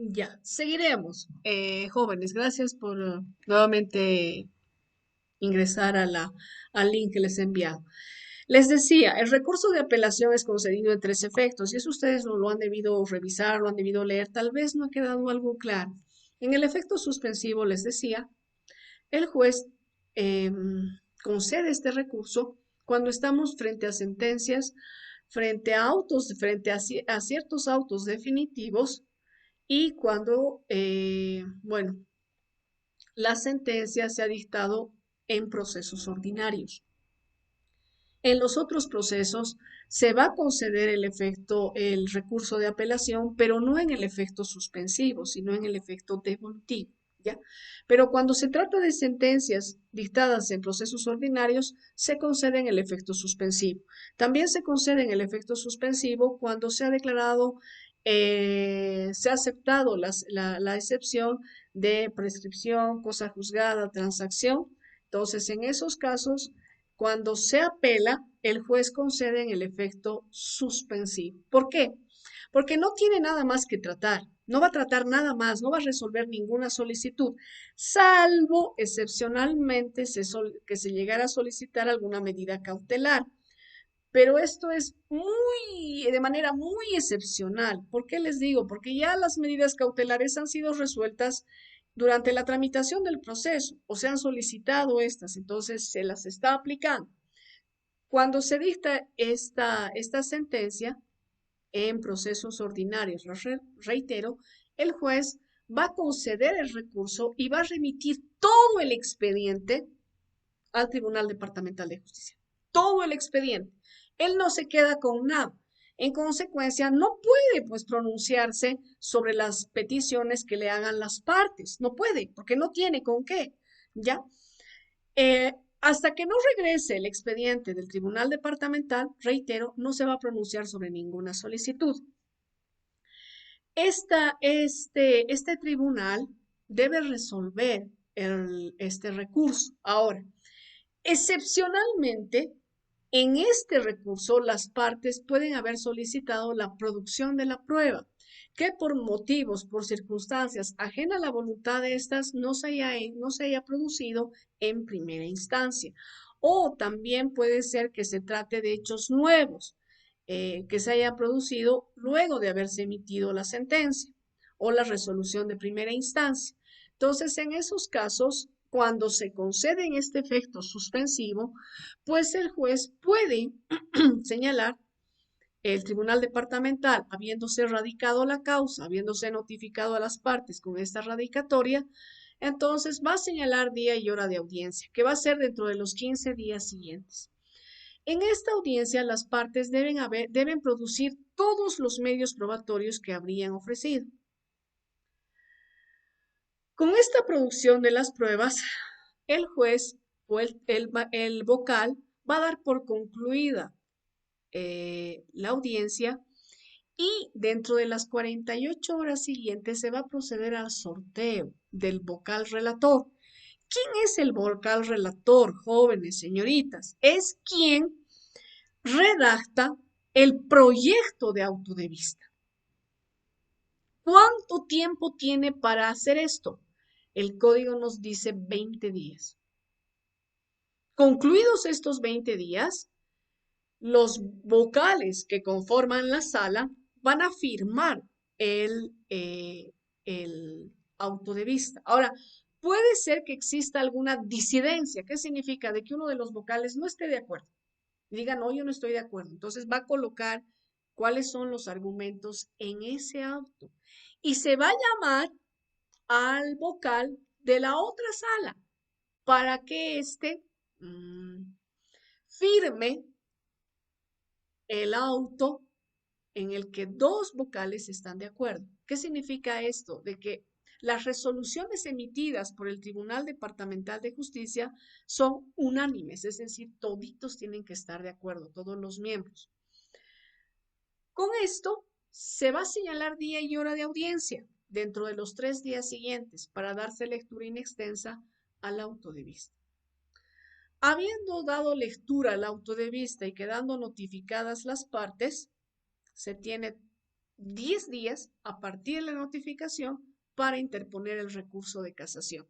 Ya, seguiremos. Jóvenes, gracias por nuevamente ingresar a al link que les he enviado. Les decía, el recurso de apelación es concedido en tres efectos, y eso ustedes no lo han debido revisar, lo han debido leer, tal vez no ha quedado algo claro. En el efecto suspensivo, les decía, el juez concede este recurso cuando estamos frente a sentencias, frente a autos, frente a ciertos autos definitivos y cuando, bueno, la sentencia se ha dictado en procesos ordinarios. En los otros procesos se va a conceder el recurso de apelación, pero no en el efecto suspensivo, sino en el efecto devolutivo, ¿ya? Pero cuando se trata de sentencias dictadas en procesos ordinarios, se concede en el efecto suspensivo. También se concede en el efecto suspensivo cuando se ha declarado, se ha aceptado la excepción de prescripción, cosa juzgada, transacción. Entonces, en esos casos, cuando se apela, el juez concede en el efecto suspensivo. ¿Por qué? Porque no tiene nada más que tratar, no va a tratar nada más, no va a resolver ninguna solicitud, salvo excepcionalmente que se llegara a solicitar alguna medida cautelar. Pero esto es de manera muy excepcional. ¿Por qué les digo? Porque ya las medidas cautelares han sido resueltas durante la tramitación del proceso o se han solicitado estas, entonces se las está aplicando. Cuando se dicta esta sentencia en procesos ordinarios, reitero, el juez va a conceder el recurso y va a remitir todo el expediente al Tribunal Departamental de Justicia. Todo el expediente. Él no se queda con nada. En consecuencia, no puede pues pronunciarse sobre las peticiones que le hagan las partes. No puede, porque no tiene con qué. ¿Ya? Hasta que no regrese el expediente del Tribunal Departamental, reitero, no se va a pronunciar sobre ninguna solicitud. Este tribunal debe resolver este recurso. Ahora, excepcionalmente, en este recurso las partes pueden haber solicitado la producción de la prueba, que por motivos, por circunstancias ajenas a la voluntad de estas no se haya producido en primera instancia. O también puede ser que se trate de hechos nuevos, que se haya producido luego de haberse emitido la sentencia o la resolución de primera instancia. Entonces, en esos casos, cuando se concede en este efecto suspensivo, pues el juez puede señalar el tribunal departamental, habiéndose radicado la causa, habiéndose notificado a las partes con esta radicatoria, entonces va a señalar día y hora de audiencia, que va a ser dentro de los 15 días siguientes. En esta audiencia, las partes deben producir todos los medios probatorios que habrían ofrecido. Con esta producción de las pruebas, el juez o el vocal va a dar por concluida la audiencia y dentro de las 48 horas siguientes se va a proceder al sorteo del vocal relator. ¿Quién es el vocal relator, jóvenes, señoritas? Es quien redacta el proyecto de auto de vista. ¿Cuánto tiempo tiene para hacer esto? El código nos dice 20 días. Concluidos estos 20 días, los vocales que conforman la sala van a firmar el auto de vista. Ahora, puede ser que exista alguna disidencia. ¿Qué significa? De que uno de los vocales no esté de acuerdo. Diga, no, yo no estoy de acuerdo. Entonces va a colocar cuáles son los argumentos en ese auto. Y se va a llamar al vocal de la otra sala para que éste firme el auto en el que dos vocales están de acuerdo. ¿Qué significa esto? De que las resoluciones emitidas por el Tribunal Departamental de Justicia son unánimes, es decir, toditos tienen que estar de acuerdo, todos los miembros. Con esto se va a señalar día y hora de audiencia dentro de los 3 días siguientes para darse lectura inextensa al auto de vista. Habiendo dado lectura al auto de vista y quedando notificadas las partes, se tiene 10 días a partir de la notificación para interponer el recurso de casación.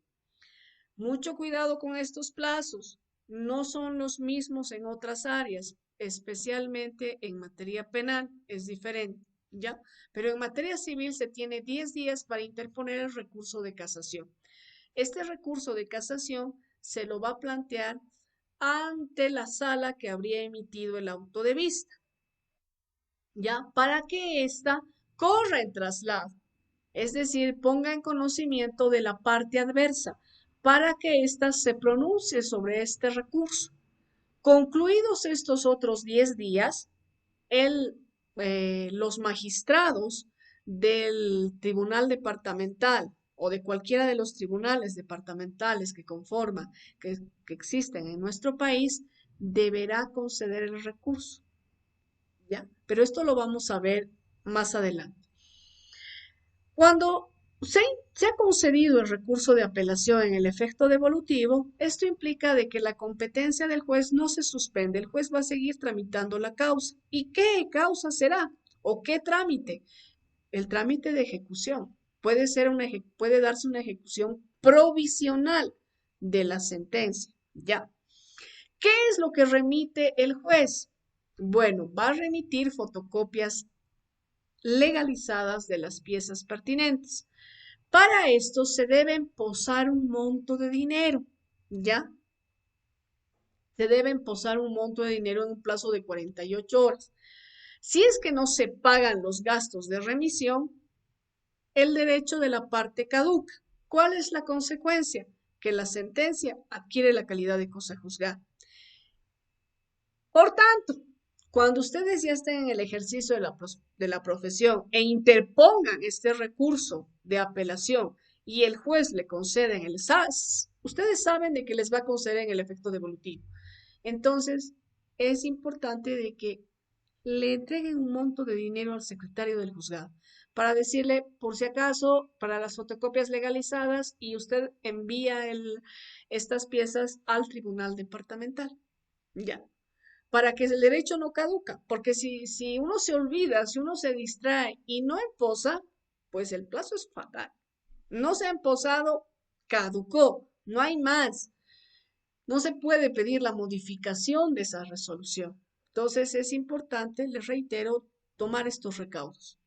Mucho cuidado con estos plazos. No son los mismos en otras áreas, especialmente en materia penal, es diferente, ¿ya? Pero en materia civil se tiene 10 días para interponer el recurso de casación. Este recurso de casación se lo va a plantear ante la sala que habría emitido el auto de vista, ¿ya? Para que ésta corra en traslado, es decir, ponga en conocimiento de la parte adversa, para que ésta se pronuncie sobre este recurso. Concluidos estos otros 10 días, los magistrados del tribunal departamental o de cualquiera de los tribunales departamentales que conforman, que existen en nuestro país, deberá conceder el recurso. ¿Ya? Pero esto lo vamos a ver más adelante. Cuando se ha concedido el recurso de apelación en el efecto devolutivo, esto implica de que la competencia del juez no se suspende, el juez va a seguir tramitando la causa. ¿Y qué causa será? ¿O qué trámite? El trámite de ejecución. Puede darse una ejecución provisional de la sentencia. Ya. ¿Qué es lo que remite el juez? Bueno, va a remitir fotocopias legalizadas de las piezas pertinentes. Para esto se deben posar un monto de dinero, ¿ya? Se deben posar un monto de dinero en un plazo de 48 horas. Si es que no se pagan los gastos de remisión, el derecho de la parte caduca. ¿Cuál es la consecuencia? Que la sentencia adquiere la calidad de cosa juzgada. Por tanto, cuando ustedes ya estén en el ejercicio de la profesión e interpongan este recurso de apelación y el juez le concede en el SAS, ustedes saben de que les va a conceder en el efecto devolutivo. Entonces, es importante de que le entreguen un monto de dinero al secretario del juzgado para decirle, por si acaso, para las fotocopias legalizadas y usted envía estas piezas al tribunal departamental. Ya, para que el derecho no caduca, porque si uno se olvida, si uno se distrae y no emposa, pues el plazo es fatal. No se ha emposado, caducó, no hay más. No se puede pedir la modificación de esa resolución. Entonces es importante, les reitero, tomar estos recaudos.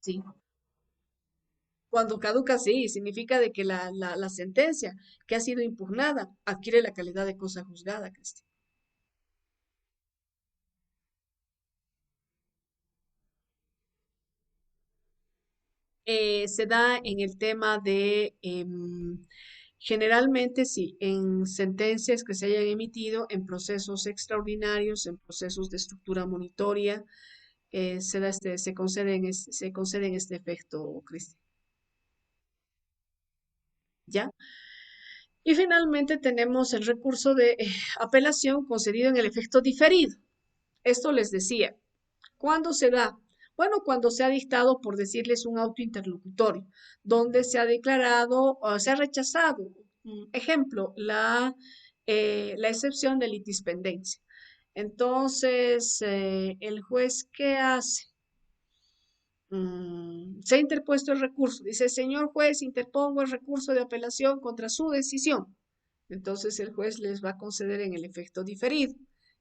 Sí. Cuando caduca, sí, significa de que la sentencia que ha sido impugnada adquiere la calidad de cosa juzgada, Cristian. Se da en el tema de, generalmente sí, en sentencias que se hayan emitido en procesos extraordinarios, en procesos de estructura monitoria, se conceden este efecto, Cristian. ¿Ya? Y finalmente tenemos el recurso de apelación concedido en el efecto diferido. Esto les decía, ¿cuándo se da? Bueno, cuando se ha dictado, por decirles, un auto interlocutorio, donde se ha declarado o se ha rechazado, ejemplo, la excepción de litispendencia. Entonces, el juez, ¿qué hace? Se ha interpuesto el recurso. Dice, señor juez, interpongo el recurso de apelación contra su decisión. Entonces el juez les va a conceder en el efecto diferido.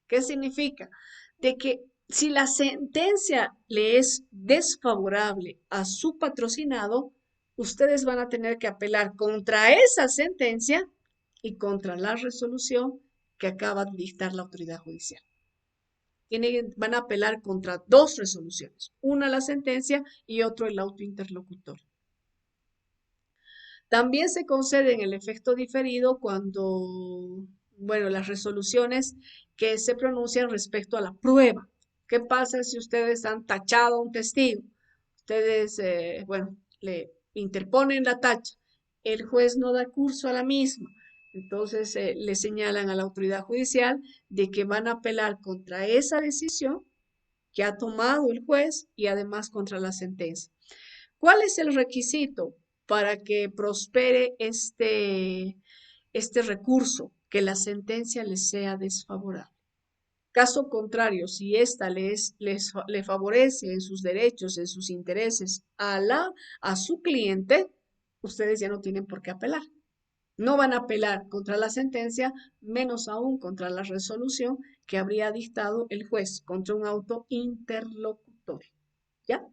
¿Qué significa? De que si la sentencia le es desfavorable a su patrocinado, ustedes van a tener que apelar contra esa sentencia y contra la resolución que acaba de dictar la autoridad judicial. Van a apelar contra dos resoluciones, una la sentencia y otro el auto interlocutor. También se concede en el efecto diferido cuando, bueno, las resoluciones que se pronuncian respecto a la prueba. ¿Qué pasa si ustedes han tachado a un testigo? Ustedes, bueno, le interponen la tacha. El juez no da curso a la misma. Entonces, le señalan a la autoridad judicial de que van a apelar contra esa decisión que ha tomado el juez y además contra la sentencia. ¿Cuál es el requisito para que prospere este recurso? Que la sentencia les sea desfavorable. Caso contrario, si ésta le favorece en sus derechos, en sus intereses a su cliente, ustedes ya no tienen por qué apelar. No van a apelar contra la sentencia, menos aún contra la resolución que habría dictado el juez contra un auto interlocutorio. ¿Ya?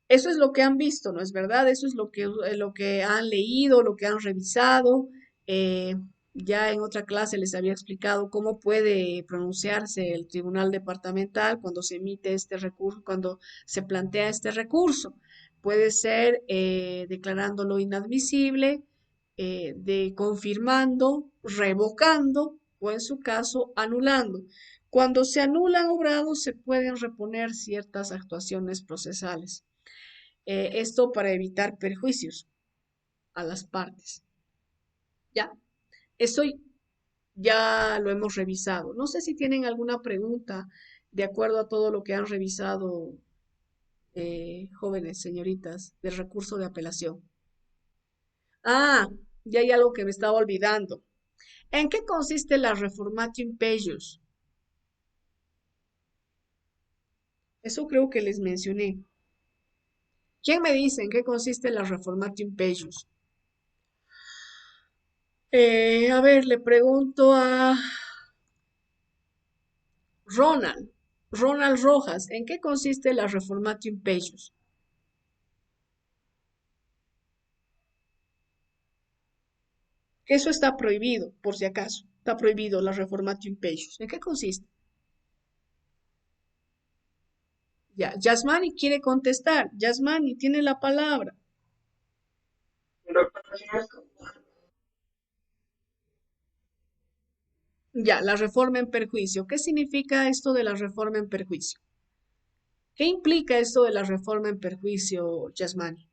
Eso es lo que han visto, ¿no es verdad? Eso es lo que han leído, lo que han revisado. Eh, ya en otra clase les había explicado cómo puede pronunciarse el tribunal departamental cuando se emite este recurso, cuando se plantea este recurso. Puede ser declarándolo inadmisible, de confirmando, revocando o en su caso anulando. Cuando se anulan obrados se pueden reponer ciertas actuaciones procesales. Esto para evitar perjuicios a las partes. ¿Ya? Eso ya lo hemos revisado. No sé si tienen alguna pregunta de acuerdo a todo lo que han revisado, jóvenes señoritas, del recurso de apelación. Ah, ya hay algo que me estaba olvidando. ¿En qué consiste la reformatio impejus? Eso creo que les mencioné. ¿Quién me dice en qué consiste la reformatio impejus? A ver, le pregunto a Ronald. Ronald Rojas, ¿en qué consiste la reformatio impejus? Eso está prohibido, por si acaso. Está prohibido la reformatio impejus. ¿En qué consiste? Ya, Yasmani quiere contestar. Yasmani tiene la palabra. Ya, la reforma en perjuicio. ¿Qué significa esto de la reforma en perjuicio? ¿Qué implica esto de la reforma en perjuicio, Yasmani?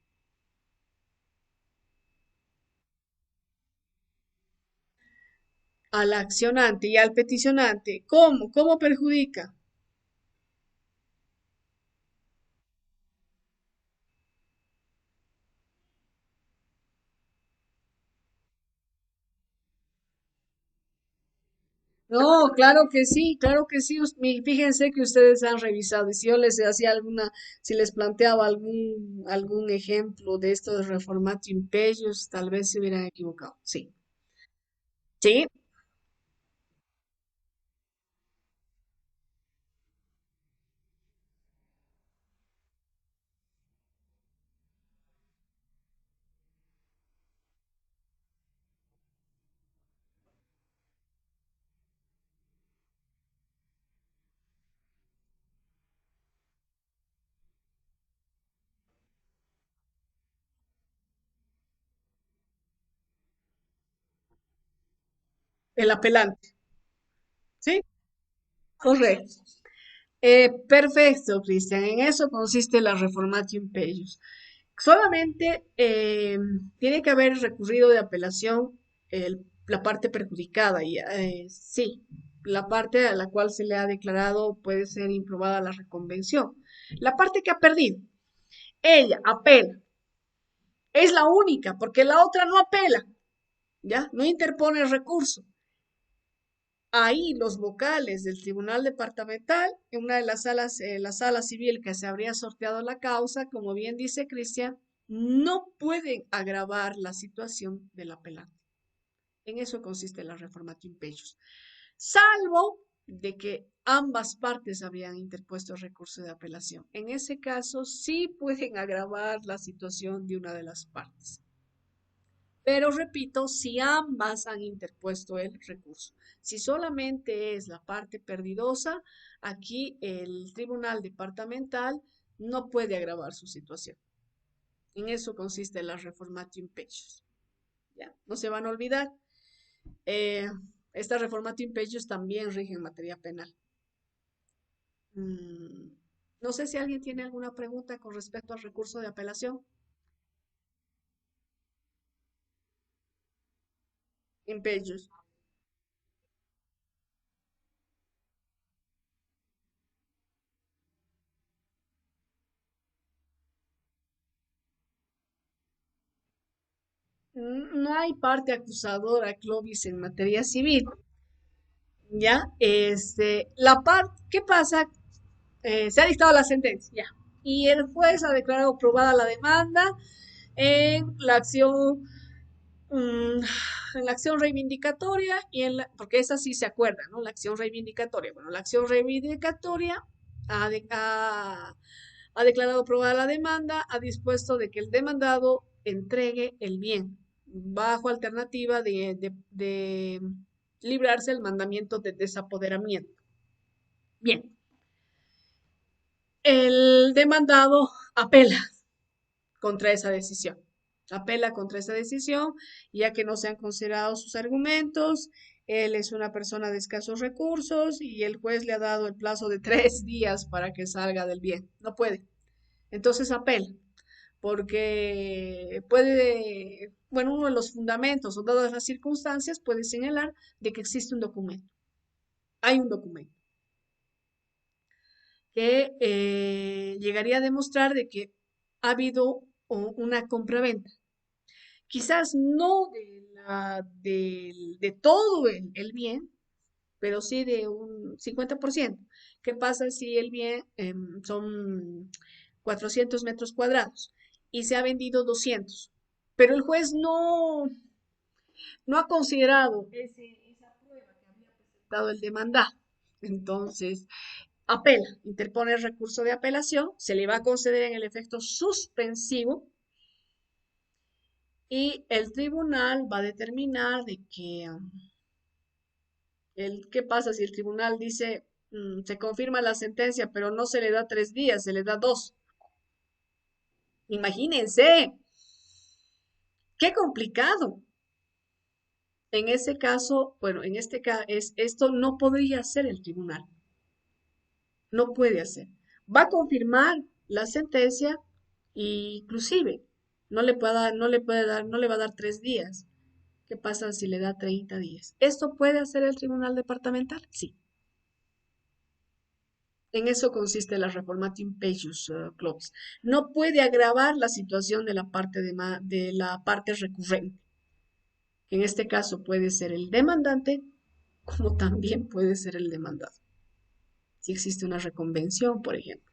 Al accionante y al peticionante. ¿Cómo? ¿Cómo perjudica? No, claro que sí. Fíjense que ustedes han revisado y si yo les hacía si les planteaba algún ejemplo de esto de reformatio imperios, tal vez se hubieran equivocado. Sí. Sí, el apelante, ¿sí? Correcto. Perfecto, Cristian. En eso consiste la reformatio imperius. Solamente tiene que haber recurrido de apelación la parte perjudicada. Y, sí, la parte a la cual se le ha declarado puede ser improbada la reconvención. La parte que ha perdido, ella apela. Es la única, porque la otra no apela, ¿ya? No interpone el recurso. Ahí los vocales del Tribunal Departamental, en una de las salas, la sala civil que se habría sorteado la causa, como bien dice Cristian, no pueden agravar la situación del apelante. En eso consiste la reformatio imperius, salvo de que ambas partes habrían interpuesto recurso de apelación. En ese caso, sí pueden agravar la situación de una de las partes. Pero repito, si ambas han interpuesto el recurso. Si solamente es la parte perdidosa, aquí el tribunal departamental no puede agravar su situación. En eso consiste la reformatio imperius. ¿Ya? No se van a olvidar. eh, esta reformatio imperius también rige en materia penal. Mm, no sé si alguien tiene alguna pregunta con respecto al recurso de apelación. Imperius. No hay parte acusadora, Clovis, en materia civil. ¿Ya? La parte, ¿qué pasa? Se ha dictado la sentencia, ya. Y el juez ha declarado aprobada la demanda en la acción, mm, en la acción reivindicatoria y porque esa sí se acuerda, ¿no? La acción reivindicatoria. Bueno, la acción reivindicatoria ha declarado aprobada la demanda, ha dispuesto de que el demandado entregue el bien bajo alternativa de librarse del mandamiento de desapoderamiento. Bien, el demandado apela contra esa decisión. Apela contra esa decisión, ya que no se han considerado sus argumentos. Él es una persona de escasos recursos y el juez le ha dado el plazo de 3 días para que salga del bien. No puede. Entonces apela, porque puede, bueno, uno de los fundamentos o dadas las circunstancias puede señalar de que existe un documento. Hay un documento que llegaría a demostrar de que ha habido una compraventa. Quizás no de todo el bien, pero sí de un 50%. ¿Qué pasa si el bien son 400 metros cuadrados y se ha vendido 200? Pero el juez no ha considerado esa prueba que había presentado el demandado. Entonces, apela, interpone el recurso de apelación, se le va a conceder en el efecto suspensivo y el tribunal va a determinar de que, ¿qué pasa si el tribunal dice, se confirma la sentencia, pero no se le da 3 días, se le da 2? Imagínense, qué complicado. En ese caso, bueno, en este caso, esto no podría hacer el tribunal, no puede hacer. Va a confirmar la sentencia e inclusive no le va a dar 3 días. ¿Qué pasa si le da 30 días? ¿Esto puede hacer el tribunal departamental? Sí. En eso consiste la reformatio imperius clause. No puede agravar la situación de de la parte recurrente, que en este caso puede ser el demandante, como también puede ser el demandado, si existe una reconvención, por ejemplo.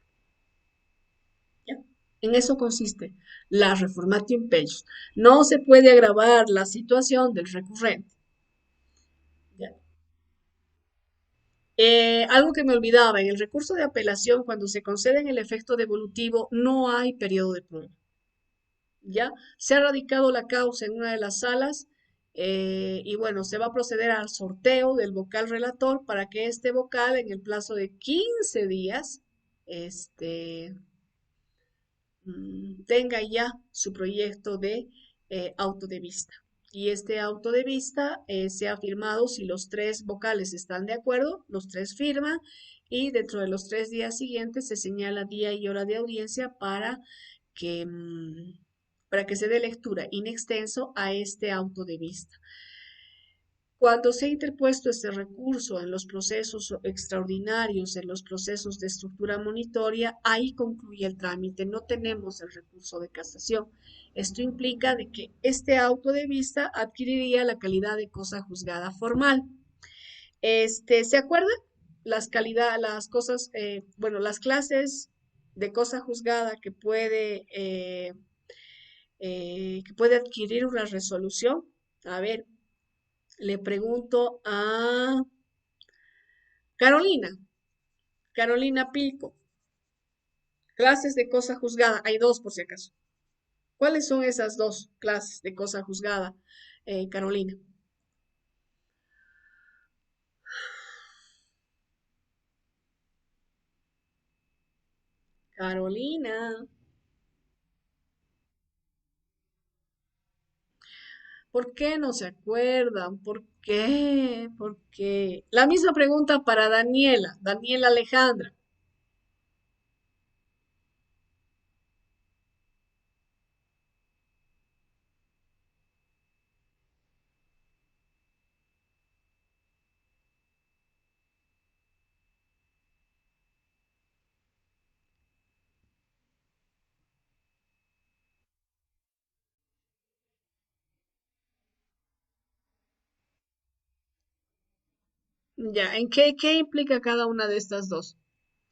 ¿Ya? En eso consiste la reformatio imperius. No se puede agravar la situación del recurrente. ¿Ya? Algo que me olvidaba, en el recurso de apelación, cuando se concede en el efecto devolutivo, no hay periodo de prueba. ¿Ya? Se ha radicado la causa en una de las salas y bueno, se va a proceder al sorteo del vocal relator para que este vocal en el plazo de 15 días este, tenga ya su proyecto de auto de vista. Y este auto de vista se ha firmado si los tres vocales están de acuerdo, los tres firman y dentro de los 3 días siguientes se señala día y hora de audiencia que, mm, para que se dé lectura in extenso a este auto de vista. Cuando se ha interpuesto este recurso en los procesos extraordinarios, en los procesos de estructura monitoria, ahí concluye el trámite, no tenemos el recurso de casación. Esto implica de que este auto de vista adquiriría la calidad de cosa juzgada formal. ¿Se acuerdan? Las cosas, bueno, las clases de cosa juzgada que puede adquirir una resolución. A ver, le pregunto a Carolina, Carolina Pilco, clases de cosa juzgada, hay dos por si acaso. ¿Cuáles son esas dos clases de cosa juzgada, Carolina? Carolina, ¿por qué no se acuerdan? ¿Por qué? ¿Por qué? La misma pregunta para Daniela, Daniela Alejandra. Ya, ¿qué implica cada una de estas dos?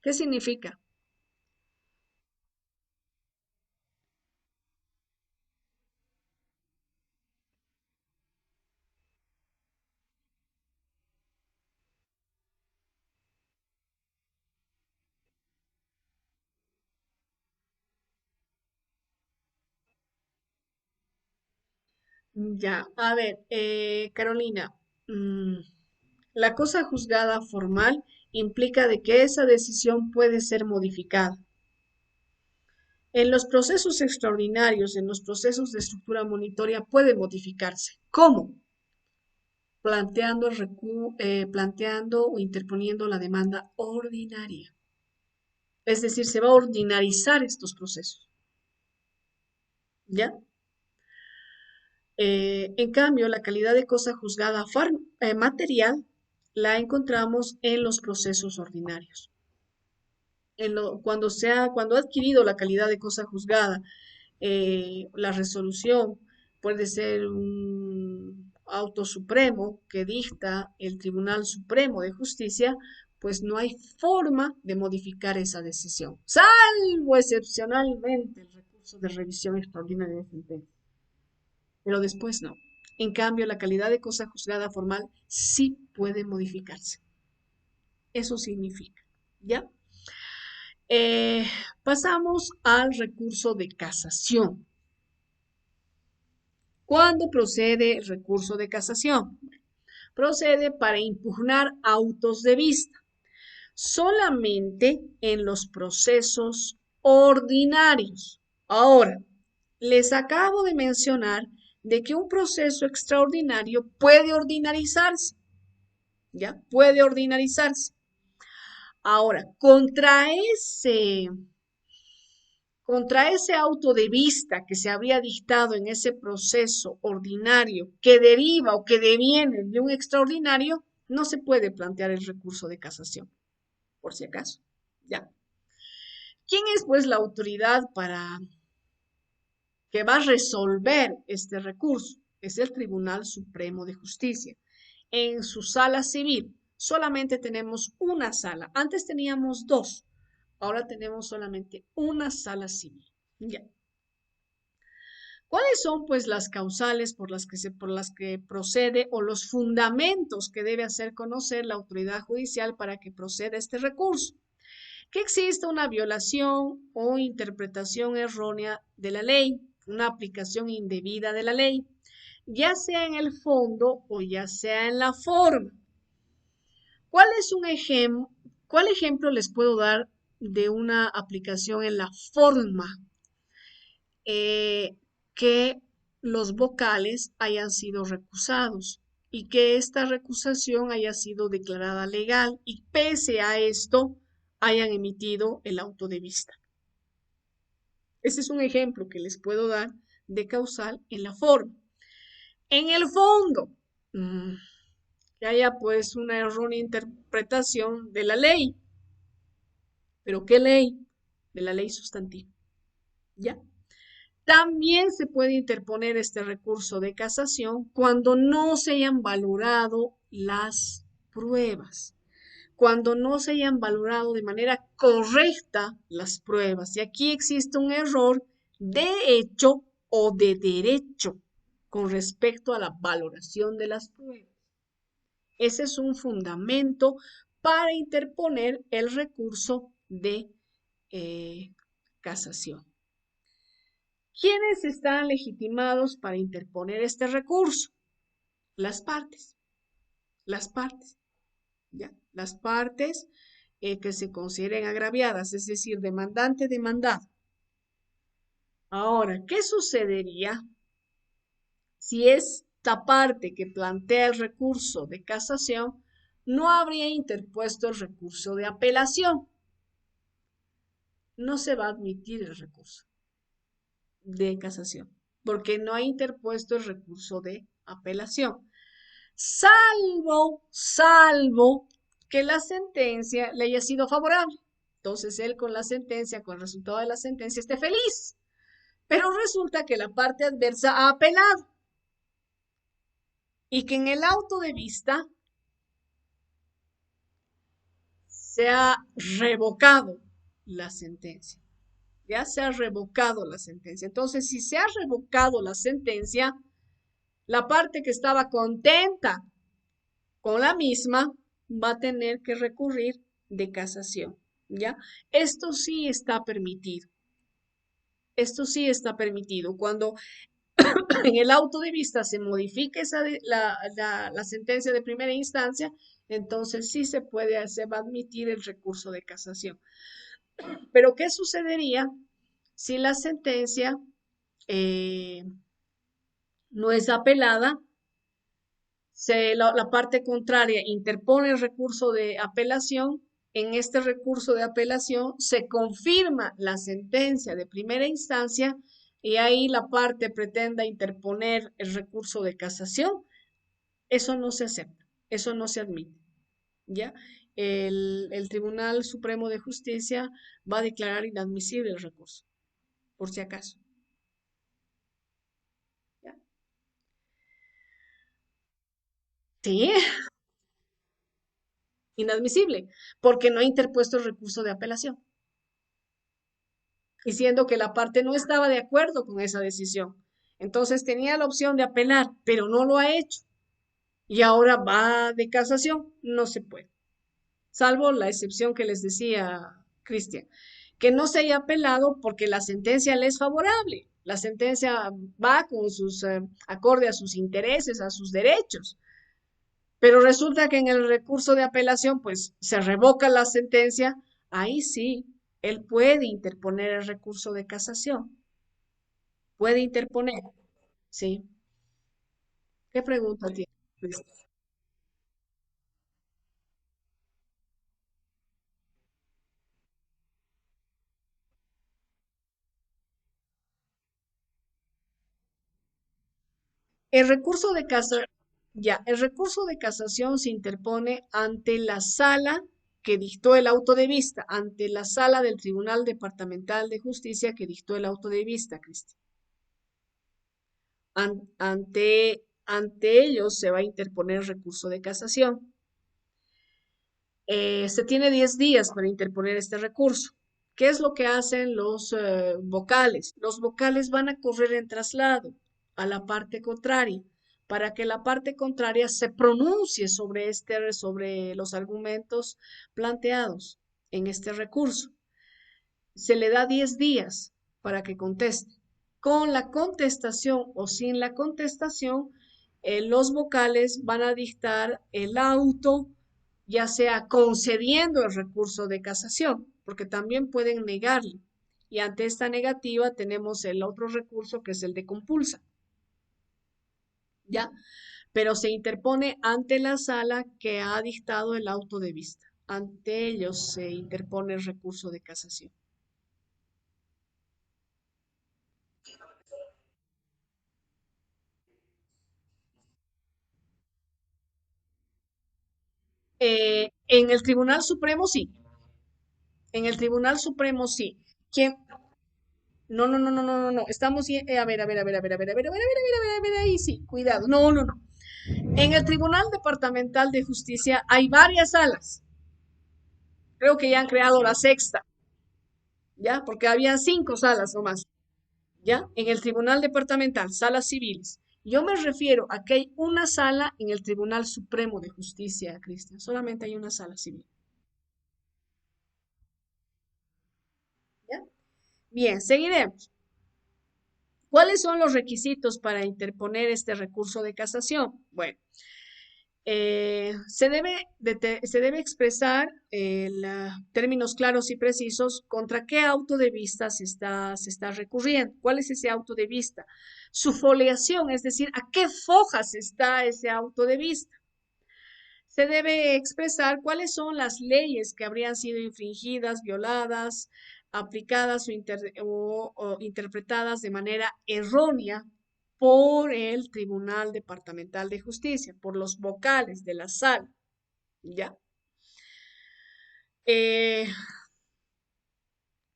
¿Qué significa? Ya, a ver, Carolina, mm, la cosa juzgada formal implica de que esa decisión puede ser modificada. En los procesos extraordinarios, en los procesos de estructura monitoria, puede modificarse. ¿Cómo? Planteando o interponiendo la demanda ordinaria. Es decir, se va a ordinarizar estos procesos. ¿Ya? En cambio, la calidad de cosa juzgada material la encontramos en los procesos ordinarios. Cuando ha adquirido la calidad de cosa juzgada, la resolución puede ser un auto supremo que dicta el Tribunal Supremo de Justicia, pues no hay forma de modificar esa decisión, salvo excepcionalmente el recurso de revisión extraordinaria de sentencia, pero después no. En cambio, la calidad de cosa juzgada formal sí puede modificarse. Eso significa, ¿ya? Eh, Pasamos al recurso de casación. ¿Cuándo procede el recurso de casación? Procede para impugnar autos de vista, solamente en los procesos ordinarios. Ahora, les acabo de mencionar de que un proceso extraordinario puede ordinarizarse, ¿ya? Puede ordinarizarse. Ahora, contra ese auto de vista que se habría dictado en ese proceso ordinario que deriva o que deviene de un extraordinario, no se puede plantear el recurso de casación, por si acaso. Ya. ¿Quién es pues la autoridad que va a resolver este recurso? Es el Tribunal Supremo de Justicia. En su sala civil solamente tenemos una sala. Antes teníamos dos, ahora tenemos solamente una sala civil. Ya. ¿Cuáles son, pues, las causales por las que procede o los fundamentos que debe hacer conocer la autoridad judicial para que proceda este recurso? Que exista una violación o interpretación errónea de la ley, una aplicación indebida de la ley, ya sea en el fondo o ya sea en la forma. ¿Cuál es un ejemplo? ¿Cuál ejemplo les puedo dar de una aplicación en la forma? Eh, que los vocales hayan sido recusados y que esta recusación haya sido declarada legal y pese a esto hayan emitido el auto de vista. Ese es un ejemplo que les puedo dar de causal en la forma. En el fondo, que haya pues una errónea interpretación de la ley. ¿Pero qué ley? De la ley sustantiva. ¿Ya? También se puede interponer este recurso de casación cuando no se hayan valorado las pruebas, cuando no se hayan valorado de manera correcta las pruebas. Y aquí existe un error de hecho o de derecho con respecto a la valoración de las pruebas. Ese es un fundamento para interponer el recurso de casación. ¿Quiénes están legitimados para interponer este recurso? Las partes. Las partes. ¿Ya? Las partes que se consideren agraviadas, es decir, demandante, demandado. Ahora, ¿qué sucedería si esta parte que plantea el recurso de casación no habría interpuesto el recurso de apelación? No se va a admitir el recurso de casación porque no ha interpuesto el recurso de apelación, salvo que la sentencia le haya sido favorable. Entonces él con la sentencia, con el resultado de la sentencia, esté feliz. Pero resulta que la parte adversa ha apelado y que en el auto de vista se ha revocado la sentencia. Ya se ha revocado la sentencia. Entonces, si se ha revocado la sentencia, la parte que estaba contenta con la misma va a tener que recurrir de casación. ¿Ya? Esto sí está permitido. Esto sí está permitido. Cuando en el auto de vista se modifique la sentencia de primera instancia, entonces sí se va a admitir el recurso de casación. Pero ¿qué sucedería si la sentencia no es apelada? La parte contraria interpone el recurso de apelación. En este recurso de apelación se confirma la sentencia de primera instancia y ahí la parte pretenda interponer el recurso de casación. Eso no se acepta, eso no se admite. ¿Ya? El Tribunal Supremo de Justicia va a declarar inadmisible el recurso, por si acaso. ¿Ya? Sí, inadmisible, porque no ha interpuesto el recurso de apelación, diciendo que la parte no estaba de acuerdo con esa decisión. Entonces tenía la opción de apelar, pero no lo ha hecho. Y ahora va de casación, no se puede. Salvo la excepción que les decía Cristian, que no se haya apelado porque la sentencia le es favorable. La sentencia va con acorde a sus intereses, a sus derechos. Pero resulta que en el recurso de apelación, pues se revoca la sentencia, ahí sí, él puede interponer el recurso de casación. Puede interponer, ¿sí? ¿Qué pregunta tiene? El recurso de casación, ya, el recurso de casación se interpone ante la sala que dictó el auto de vista, ante la sala del Tribunal Departamental de Justicia que dictó el auto de vista, Cristian. Ante ellos se va a interponer el recurso de casación. Se tiene 10 días para interponer este recurso. ¿Qué es lo que hacen los vocales? Los vocales van a correr en traslado a la parte contraria para que la parte contraria se pronuncie sobre los argumentos planteados en este recurso. Se le da 10 días para que conteste. Con la contestación o sin la contestación, los vocales van a dictar el auto, ya sea concediendo el recurso de casación, porque también pueden negarlo. Y ante esta negativa tenemos el otro recurso que es el de compulsa. ¿ya? Pero se interpone ante la sala que ha dictado el auto de vista. Ante ellos se interpone el recurso de casación. En el Tribunal Supremo sí, en el Tribunal Supremo sí. ¿Quién? No, no, no, no, no, no, no. Estamos, a ver, a ver, a ver, a ver, a ver, a ver, a ver, a ver, a ver, a ver, ahí sí, cuidado. No, no, no. En el Tribunal Departamental de Justicia hay varias salas. Creo que ya han creado la sexta, ¿ya? Porque habían cinco salas nomás, ¿ya? En el Tribunal Departamental, salas civiles. Yo me refiero a que hay una sala en el Tribunal Supremo de Justicia, Cristian. Solamente hay una sala civil, ¿ya? Bien, seguiremos. ¿Cuáles son los requisitos para interponer este recurso de casación? Bueno, se debe expresar términos claros y precisos contra qué auto de vista se está recurriendo. ¿Cuál es ese auto de vista? Su foliación, es decir, a qué fojas está ese auto de vista. Se debe expresar cuáles son las leyes que habrían sido infringidas, violadas, aplicadas o interpretadas de manera errónea por el Tribunal Departamental de Justicia, por los vocales de la sala, ¿ya? Eh,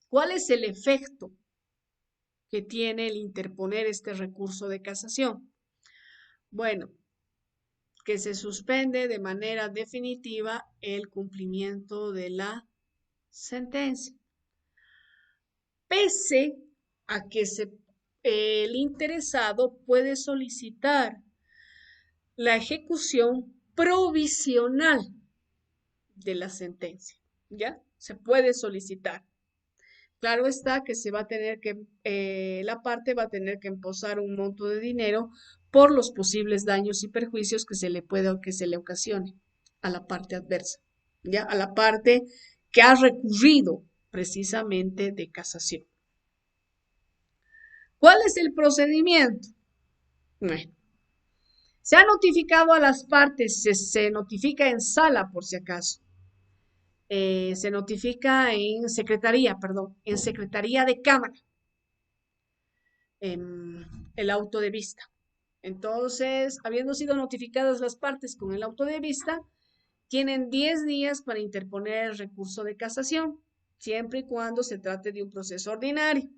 ¿Cuál es el efecto que tiene el interponer este recurso de casación? Bueno, que se suspende de manera definitiva el cumplimiento de la sentencia, pese a que el interesado puede solicitar la ejecución provisional de la sentencia, ¿ya? Se puede solicitar. Claro está que se va a tener que, la parte va a tener que emposar un monto de dinero por los posibles daños y perjuicios que se le pueda o que se le ocasione a la parte adversa, ¿ya? A la parte que ha recurrido precisamente de casación. ¿Cuál es el procedimiento? Bueno, se ha notificado a las partes, se notifica en sala por si acaso. Se notifica en secretaría, perdón, en secretaría de cámara, en el auto de vista. Entonces, habiendo sido notificadas las partes con el auto de vista, tienen 10 días para interponer el recurso de casación, siempre y cuando se trate de un proceso ordinario.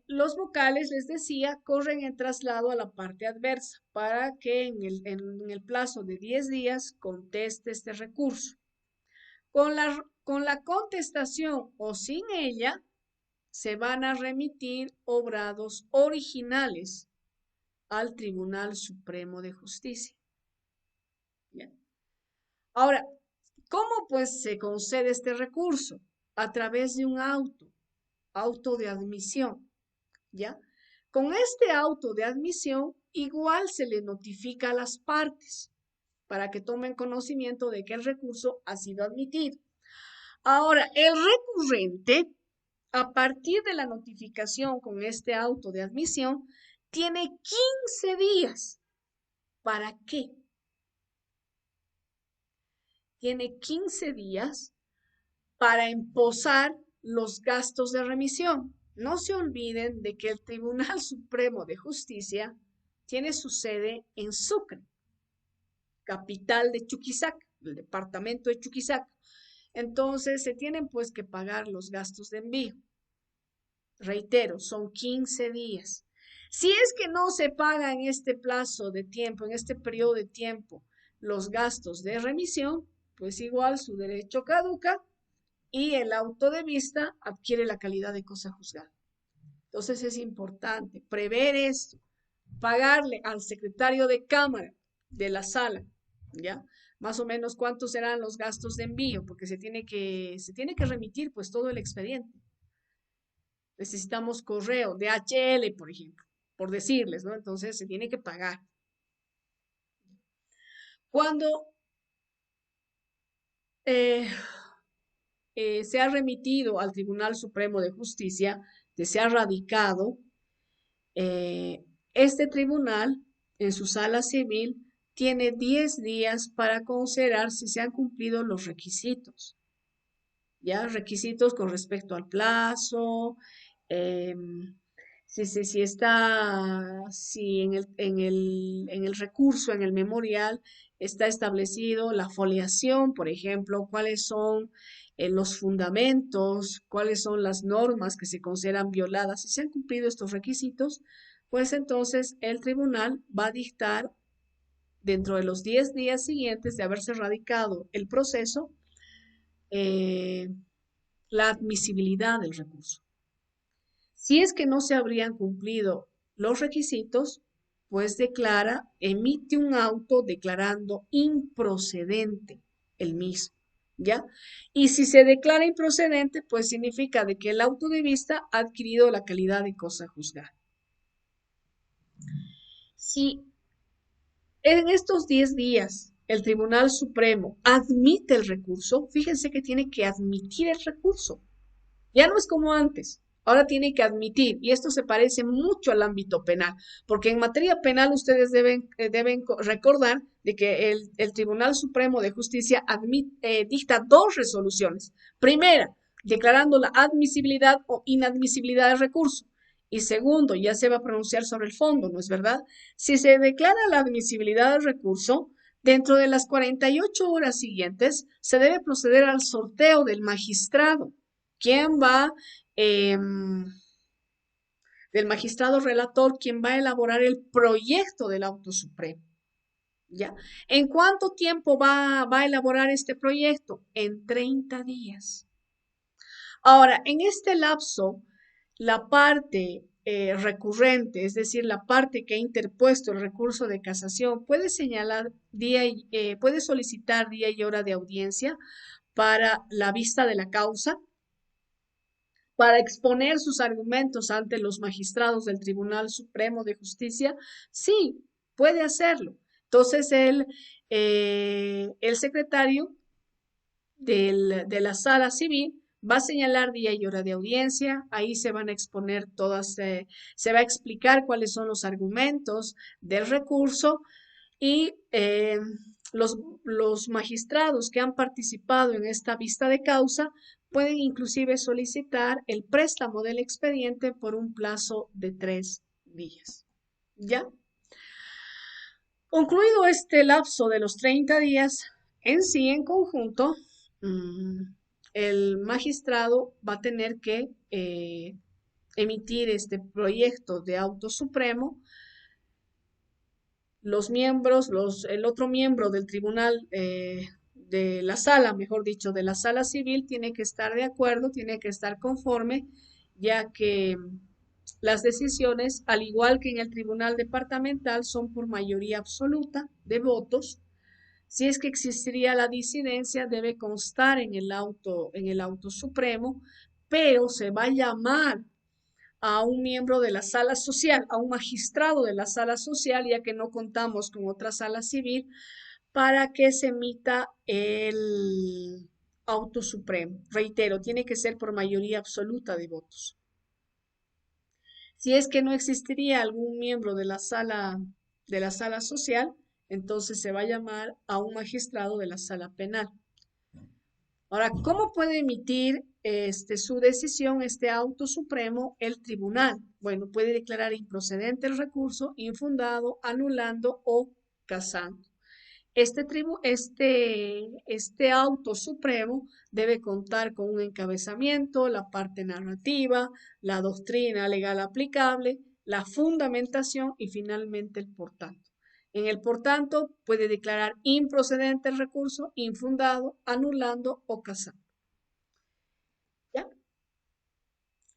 Los vocales, les decía, corren en traslado a la parte adversa para que en el plazo de 10 días conteste este recurso. Con la contestación o sin ella, se van a remitir obrados originales al Tribunal Supremo de Justicia. Bien. Ahora, ¿cómo pues se concede este recurso? A través de un auto de admisión, ¿ya? Con este auto de admisión, igual se le notifica a las partes para que tomen conocimiento de que el recurso ha sido admitido. Ahora, el recurrente, a partir de la notificación con este auto de admisión, tiene 15 días. ¿Para qué? Tiene 15 días para emposar los gastos de remisión. No se olviden de que el Tribunal Supremo de Justicia tiene su sede en Sucre, capital de Chuquisaca, el departamento de Chuquisaca. Entonces se tienen pues que pagar los gastos de envío. Reitero, son 15 días. Si es que no se paga en este plazo de tiempo, en este periodo de tiempo, los gastos de remisión, pues igual su derecho caduca y el auto de vista adquiere la calidad de cosa juzgada. Entonces es importante prever esto, pagarle al secretario de cámara de la sala, ¿ya? Más o menos cuántos serán los gastos de envío, porque se tiene que remitir pues todo el expediente. Necesitamos correo, DHL, por ejemplo, por decirles, ¿no? Entonces se tiene que pagar. Cuando eh, se ha remitido al Tribunal Supremo de Justicia, se ha radicado, eh, Este tribunal, en su sala civil, tiene 10 días para considerar si se han cumplido los requisitos. ¿Ya? Requisitos con respecto al plazo, si está, si en el recurso, en el memorial, está establecido la foliación, por ejemplo, cuáles son los fundamentos, cuáles son las normas que se consideran violadas. Si se han cumplido estos requisitos, pues entonces el tribunal va a dictar dentro de los 10 días siguientes de haberse radicado el proceso, eh, la admisibilidad del recurso. Si es que no se habrían cumplido los requisitos, pues emite un auto declarando improcedente el mismo, ¿ya? Y si se declara improcedente, pues significa de que el auto de vista ha adquirido la calidad de cosa juzgada. Si en estos 10 días el Tribunal Supremo admite el recurso, fíjense que tiene que admitir el recurso. Ya no es como antes. Ahora tiene que admitir, y esto se parece mucho al ámbito penal, porque en materia penal ustedes deben recordar de que el Tribunal Supremo de Justicia dicta dos resoluciones. Primera, declarando la admisibilidad o inadmisibilidad del recurso. Y segundo, ya se va a pronunciar sobre el fondo, ¿no es verdad? Si se declara la admisibilidad del recurso, dentro de las 48 horas siguientes se debe proceder al sorteo del magistrado. ¿Quién va, del magistrado relator, quien va a elaborar el proyecto del auto supremo? ¿Ya? ¿En cuánto tiempo va a elaborar este proyecto? En 30 días. Ahora, en este lapso, la parte recurrente, es decir, la parte que ha interpuesto el recurso de casación, puede señalar puede solicitar día y hora de audiencia para la vista de la causa, para exponer sus argumentos ante los magistrados del Tribunal Supremo de Justicia. Sí, puede hacerlo. Entonces, el secretario de la sala civil va a señalar día y hora de audiencia, ahí se van a exponer se va a explicar cuáles son los argumentos del recurso y los magistrados que han participado en esta vista de causa pueden inclusive solicitar el préstamo del expediente por un plazo de 3 días. ¿Ya? Concluido este lapso de los 30 días, en sí, en conjunto, mm, el magistrado va a tener que emitir este proyecto de auto supremo. El otro miembro del tribunal, de la sala, mejor dicho, de la sala civil, tiene que estar de acuerdo, tiene que estar conforme, ya que las decisiones, al igual que en el tribunal departamental, son por mayoría absoluta de votos. Si es que existiría la disidencia, debe constar en el auto supremo, pero se va a llamar a un miembro de la sala social, a un magistrado de la sala social, ya que no contamos con otra sala civil, para que se emita el auto supremo. Reitero, tiene que ser por mayoría absoluta de votos. Si es que no existiría algún miembro de la sala social, entonces se va a llamar a un magistrado de la sala penal. Ahora, ¿cómo puede emitir su decisión, este auto supremo, el tribunal? Bueno, puede declarar improcedente el recurso, infundado, anulando o casando. Este auto supremo debe contar con un encabezamiento, la parte narrativa, la doctrina legal aplicable, la fundamentación y finalmente el por tanto. En el por tanto puede declarar improcedente el recurso, infundado, anulando o casando. ¿Ya?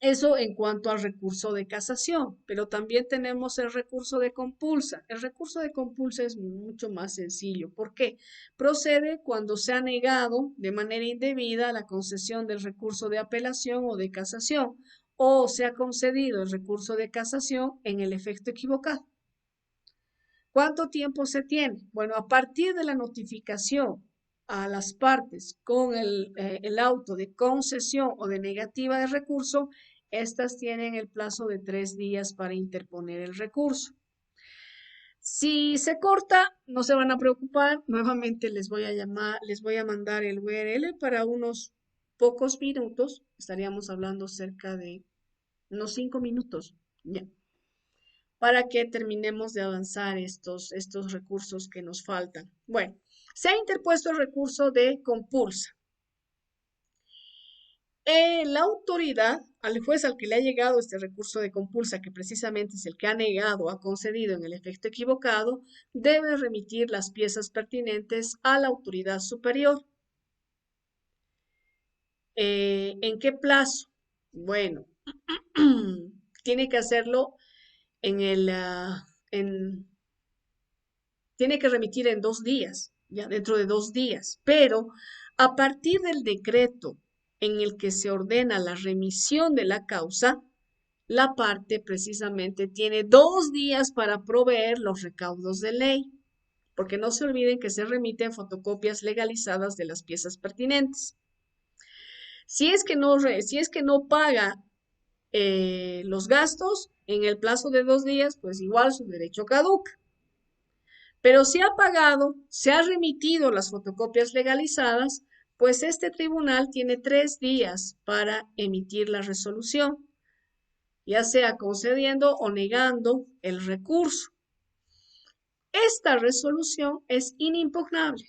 Eso en cuanto al recurso de casación, pero también tenemos el recurso de compulsa. El recurso de compulsa es mucho más sencillo. ¿Por qué? Procede cuando se ha negado de manera indebida la concesión del recurso de apelación o de casación, o se ha concedido el recurso de casación en el efecto equivocado. ¿Cuánto tiempo se tiene? Bueno, a partir de la notificación a las partes con el auto de concesión o de negativa de recurso, estas tienen el plazo de 3 días para interponer el recurso. Si se corta, no se van a preocupar. Nuevamente les voy a llamar, les voy a mandar el URL para unos pocos minutos. Estaríamos hablando cerca de unos 5 minutos, ya, para que terminemos de avanzar estos recursos que nos faltan. Bueno, se ha interpuesto el recurso de compulsa. La autoridad, al juez al que le ha llegado este recurso de compulsa, que precisamente es el que ha negado, ha concedido en el efecto equivocado, debe remitir las piezas pertinentes a la autoridad superior. ¿En qué plazo? Bueno, tiene que hacerlo en el, tiene que remitir en 2 días, ya dentro de 2 días, pero a partir del decreto en el que se ordena la remisión de la causa, la parte precisamente tiene 2 días para proveer los recaudos de ley, porque no se olviden que se remiten fotocopias legalizadas de las piezas pertinentes. Si es que no paga los gastos en el plazo de 2 días, pues igual su derecho caduca. Pero si ha pagado, se ha remitido las fotocopias legalizadas, pues este tribunal tiene 3 días para emitir la resolución, ya sea concediendo o negando el recurso. Esta resolución es inimpugnable.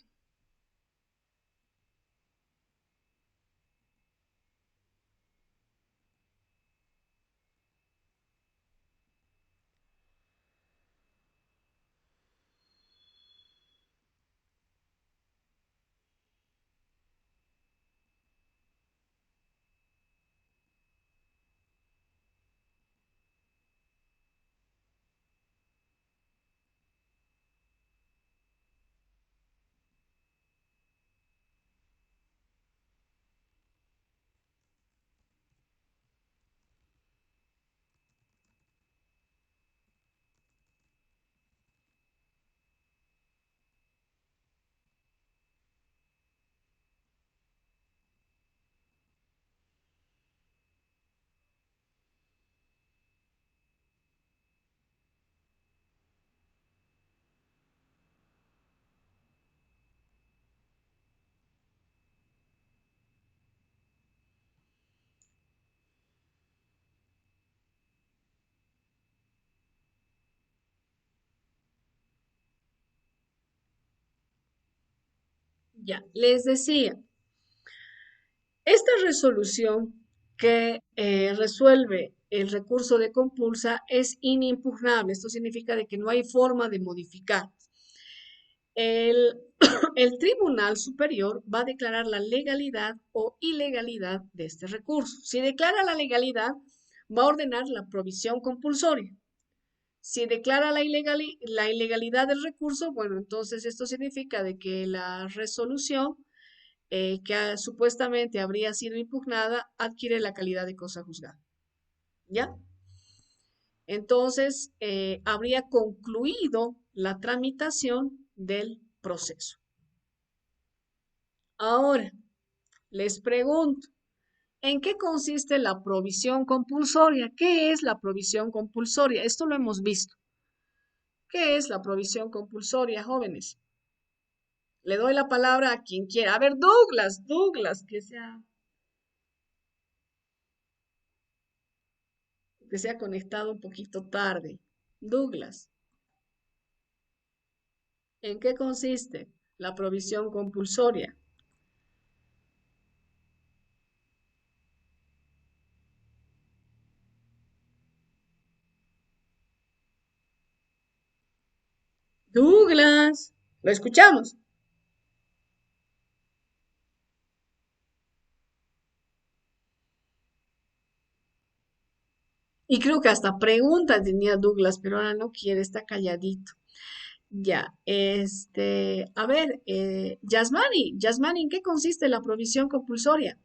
Ya, les decía, esta resolución que resuelve el recurso de compulsa es inimpugnable. Esto significa de que no hay forma de modificar. El, el Tribunal Superior va a declarar la legalidad o ilegalidad de este recurso. Si declara la legalidad, va a ordenar la provisión compulsoria. Si declara la ilegalidad del recurso, bueno, entonces esto significa de que la resolución que supuestamente habría sido impugnada adquiere la calidad de cosa juzgada. ¿Ya? Entonces, habría concluido la tramitación del proceso. Ahora, les pregunto, ¿en qué consiste la provisión compulsoria? ¿Qué es la provisión compulsoria? Esto lo hemos visto. ¿Qué es la provisión compulsoria, jóvenes? Le doy la palabra a quien quiera. A ver, Douglas, que se ha conectado un poquito tarde. Douglas, ¿en qué consiste la provisión compulsoria? Douglas, lo escuchamos. Y creo que hasta preguntas tenía Douglas, pero ahora no quiere, está calladito. Ya, a ver, Yasmani, ¿en qué consiste la provisión compulsoria?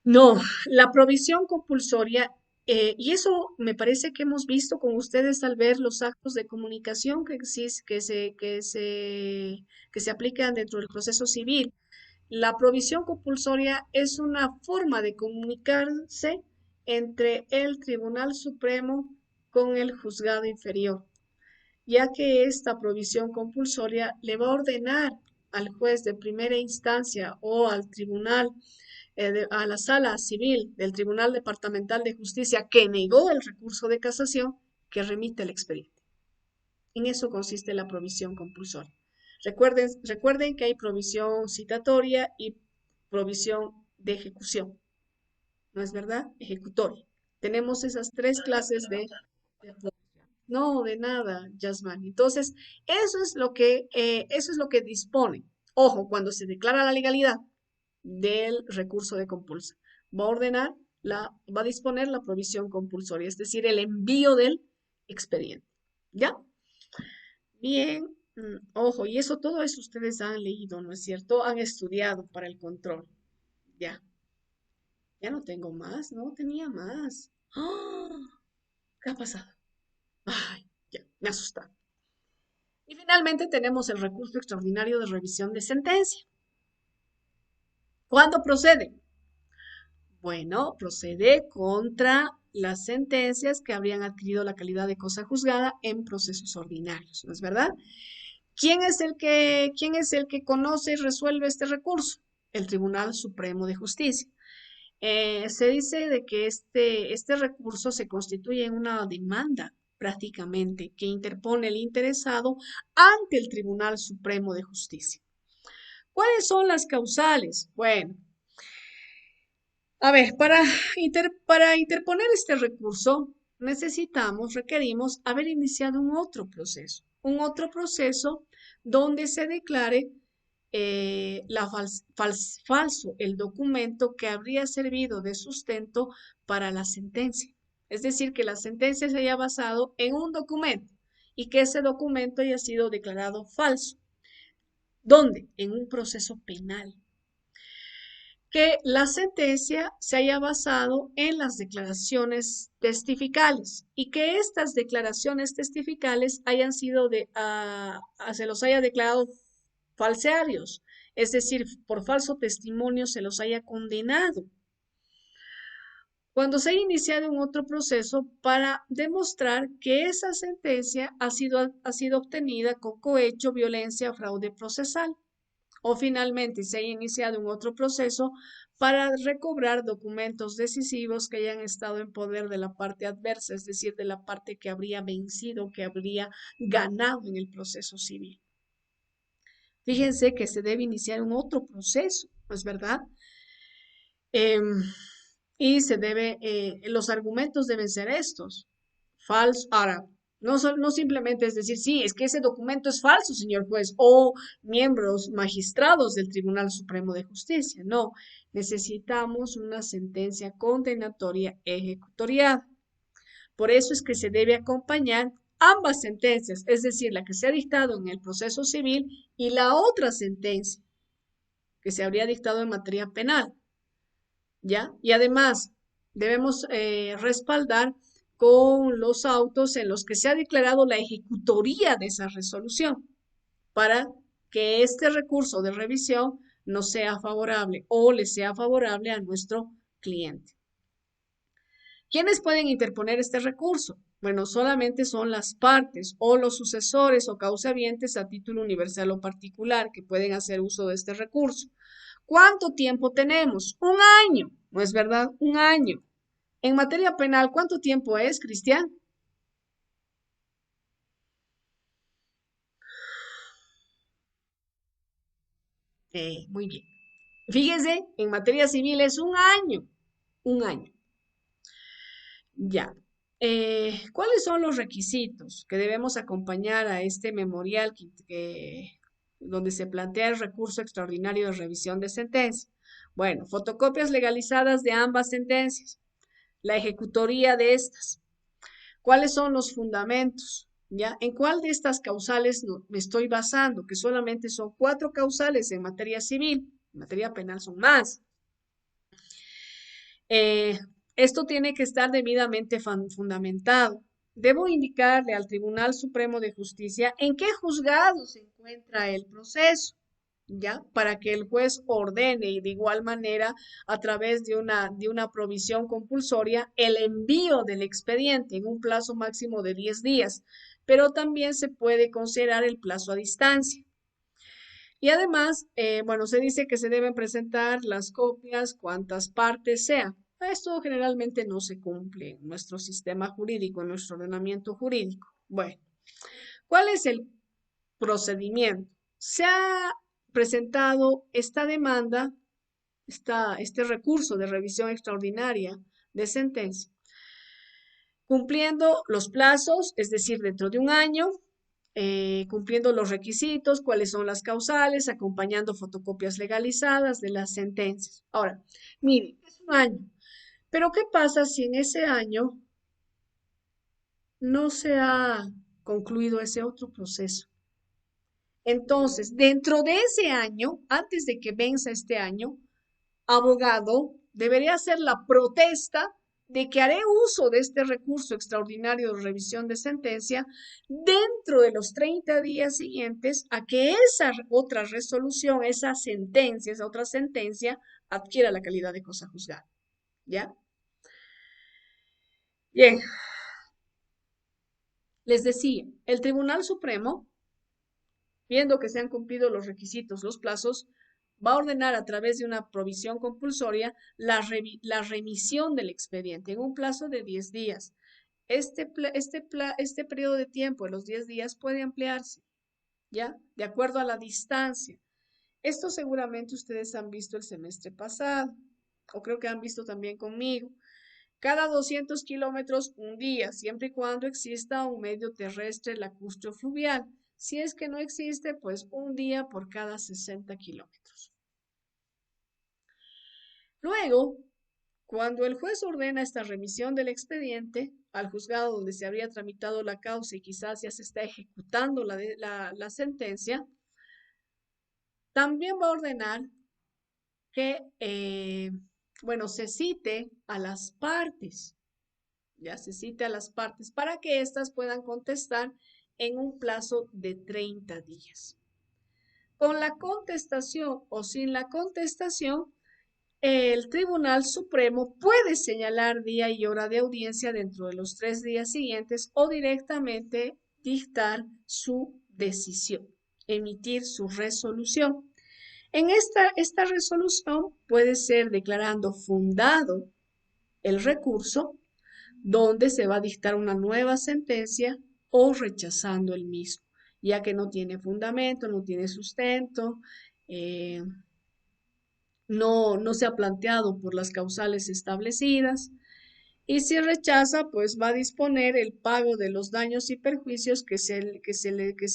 No, la provisión compulsoria, y eso me parece que hemos visto con ustedes al ver los actos de comunicación que, que se aplican dentro del proceso civil. La provisión compulsoria es una forma de comunicarse entre el Tribunal Supremo con el juzgado inferior, ya que esta provisión compulsoria le va a ordenar al juez de primera instancia o al tribunal, a la sala civil del Tribunal Departamental de Justicia que negó el recurso de casación, que remite el expediente. En eso consiste la provisión compulsoria. Recuerden que hay provisión citatoria y provisión de ejecución. ¿No es verdad? Ejecutoria. Tenemos esas tres clases de no, de nada, Yasmán. Entonces, eso es lo que dispone. Ojo, cuando se declara la legalidad del recurso de compulsa, va a ordenar va a disponer la provisión compulsoria, es decir, el envío del expediente. ¿Ya? Bien, ojo, y eso, todo eso ustedes han leído, ¿no es cierto? Han estudiado para el control. Ya, ya no tengo más, no tenía más. ¡Ah! ¿Qué ha pasado? Ay, ya, me asusta. Y finalmente tenemos el recurso extraordinario de revisión de sentencia. ¿Cuándo procede? Bueno, procede contra las sentencias que habrían adquirido la calidad de cosa juzgada en procesos ordinarios, ¿no es verdad? ¿Quién es el que conoce y resuelve este recurso? El Tribunal Supremo de Justicia. Se dice de que este recurso se constituye en una demanda prácticamente que interpone el interesado ante el Tribunal Supremo de Justicia. ¿Cuáles son las causales? Bueno, a ver, para interponer este recurso requerimos haber iniciado un otro proceso donde se declare falso el documento que habría servido de sustento para la sentencia. Es decir, que la sentencia se haya basado en un documento y que ese documento haya sido declarado falso. ¿Dónde? En un proceso penal. Que la sentencia se haya basado en las declaraciones testificales y que estas declaraciones testificales se los haya declarado falsearios, es decir, por falso testimonio se los haya condenado. Cuando se haya iniciado un otro proceso para demostrar que esa sentencia ha sido obtenida con cohecho, violencia, fraude procesal. O finalmente se haya iniciado un otro proceso para recobrar documentos decisivos que hayan estado en poder de la parte adversa, es decir, de la parte que habría vencido, que habría ganado en el proceso civil. Fíjense que se debe iniciar un otro proceso, ¿no es verdad? Y los argumentos deben ser estos. Falso. Ahora, no simplemente es decir, sí, es que ese documento es falso, señor juez, o miembros magistrados del Tribunal Supremo de Justicia. No, necesitamos una sentencia condenatoria ejecutoriada. Por eso es que se debe acompañar ambas sentencias, es decir, la que se ha dictado en el proceso civil y la otra sentencia que se habría dictado en materia penal. ¿Ya? Y además debemos respaldar con los autos en los que se ha declarado la ejecutoría de esa resolución para que este recurso de revisión no sea favorable o le sea favorable a nuestro cliente. ¿Quiénes pueden interponer este recurso? Bueno, solamente son las partes o los sucesores o causavientes a título universal o particular que pueden hacer uso de este recurso. ¿Cuánto tiempo tenemos? Un año, ¿no es verdad? Un año. En materia penal, ¿cuánto tiempo es, Cristian? Muy bien. Fíjese, en materia civil es un año. Un año. Ya. ¿Cuáles son los requisitos que debemos acompañar a este memorial donde se plantea el recurso extraordinario de revisión de sentencia? Bueno, fotocopias legalizadas de ambas sentencias, la ejecutoría de estas. ¿Cuáles son los fundamentos? ¿Ya? ¿En cuál de estas causales me estoy basando? Que solamente son 4 causales en materia civil, en materia penal son más. Eh, Esto tiene que estar debidamente fundamentado. Debo indicarle al Tribunal Supremo de Justicia en qué juzgado se encuentra el proceso. ¿ya? Para que el juez ordene y de igual manera, a través de una provisión compulsoria, el envío del expediente en un plazo máximo de 10 días, pero también se puede considerar el plazo a distancia. Y además, bueno, se dice que se deben presentar las copias cuantas partes sea. Esto generalmente no se cumple en nuestro sistema jurídico, en nuestro ordenamiento jurídico. Bueno, ¿cuál es el procedimiento? Se ha presentado esta demanda, este recurso de revisión extraordinaria de sentencia, cumpliendo los plazos, es decir, dentro de un año, cumpliendo los requisitos, cuáles son las causales, acompañando fotocopias legalizadas de las sentencias. Ahora, mire, es un año, pero ¿qué pasa si en ese año no se ha concluido ese otro proceso? Entonces, dentro de ese año, antes de que venza este año, abogado debería hacer la protesta de que haré uso de este recurso extraordinario de revisión de sentencia dentro de los 30 días siguientes a que esa otra resolución, esa sentencia, esa otra sentencia adquiera la calidad de cosa juzgada. ¿Ya? Bien, les decía, el Tribunal Supremo, viendo que se han cumplido los requisitos, los plazos, va a ordenar a través de una provisión compulsoria la remisión del expediente en un plazo de 10 días. Este periodo de tiempo de los 10 días puede ampliarse, ¿ya? De acuerdo a la distancia. Esto seguramente ustedes han visto el semestre pasado, o creo que han visto también conmigo. Cada 200 kilómetros, un día, siempre y cuando exista un medio terrestre lacustre o fluvial. Si es que no existe, pues un día por cada 60 kilómetros. Luego, cuando el juez ordena esta remisión del expediente al juzgado donde se habría tramitado la causa y quizás ya se está ejecutando la sentencia, también va a ordenar que, bueno, se cite a las partes, ya se cite a las partes para que éstas puedan contestar en un plazo de 30 días. Con la contestación o sin la contestación, el Tribunal Supremo puede señalar día y hora de audiencia dentro de los 3 días siguientes o directamente dictar su decisión, emitir su resolución. En esta resolución puede ser declarando fundado el recurso, donde se va a dictar una nueva sentencia o rechazando el mismo, ya que no tiene fundamento, no tiene sustento, eh, no se ha planteado por las causales establecidas. Y si rechaza, pues va a disponer el pago de los daños y perjuicios que se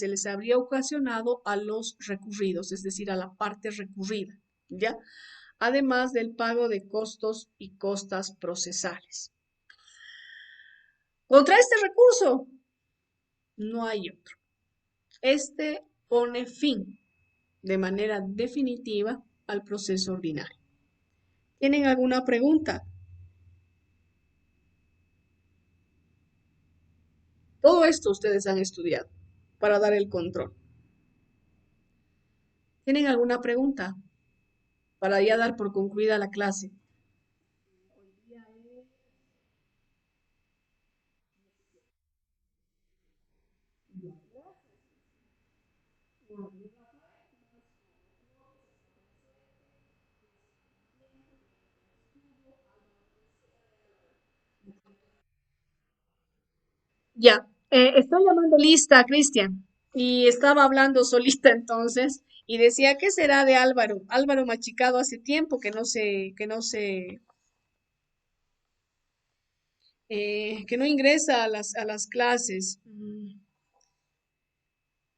les habría ocasionado a los recurridos, es decir, a la parte recurrida, ¿ya? Además del pago de costos y costas procesales. Contra este recurso, no hay otro. Este pone fin de manera definitiva al proceso ordinario. ¿Tienen alguna pregunta? Todo esto ustedes han estudiado para dar el control. ¿Tienen alguna pregunta para ya dar por concluida la clase? Ya, estoy llamando lista, Cristian, y estaba hablando solita entonces y decía, ¿qué será de Álvaro? Álvaro machicado hace tiempo que no ingresa a las clases.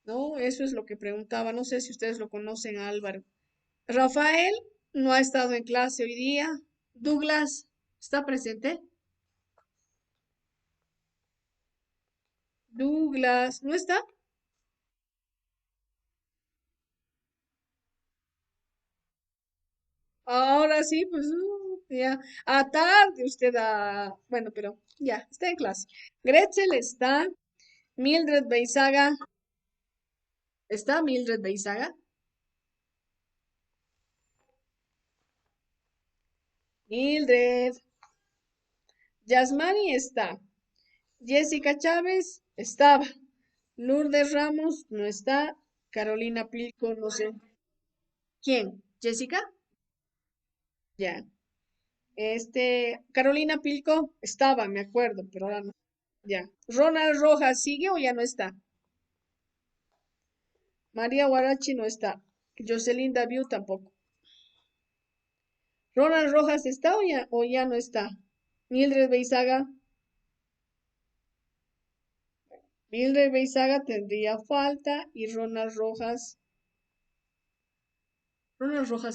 ¿No? Eso es lo que preguntaba. No sé si ustedes lo conocen a Álvaro. Rafael no ha estado en clase hoy día. Douglas, ¿está presente? Douglas, ¿no está? Ahora sí, pues ya. A tarde usted bueno, pero ya, está en clase. Gretzel está. Mildred Beizaga. ¿Está Mildred Beizaga? Mildred. Yasmani está. Jessica Chávez estaba. Lourdes Ramos no está. Carolina Plico, no sé. ¿Quién? ¿Jessica? Ya. Carolina Pilco estaba, me acuerdo, pero ahora no. Ya. Ronald Rojas sigue o ya no está. María Guarachi no está. Jocelyn Daviu tampoco. Ronald Rojas está o ya no está. Mildred Beizaga. Mildred Beizaga tendría falta y Ronald Rojas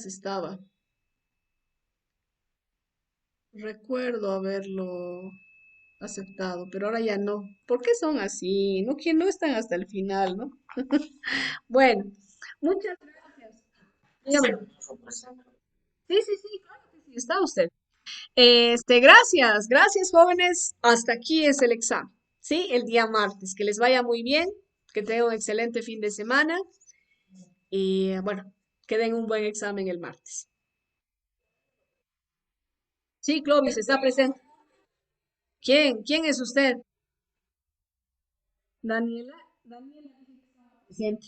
estaba. Recuerdo haberlo aceptado, pero ahora ya no. ¿Por qué son así? No, que no están hasta el final, ¿no? Bueno, muchas gracias. Dígame. Sí, sí, sí, claro que sí, está usted. Gracias, jóvenes. Hasta aquí es el examen, ¿sí? El día martes. Que les vaya muy bien, que tengan un excelente fin de semana y bueno, que den un buen examen el martes. Sí, Clovis está presente. ¿Quién? ¿Quién es usted? Daniela. Daniela dice que está presente.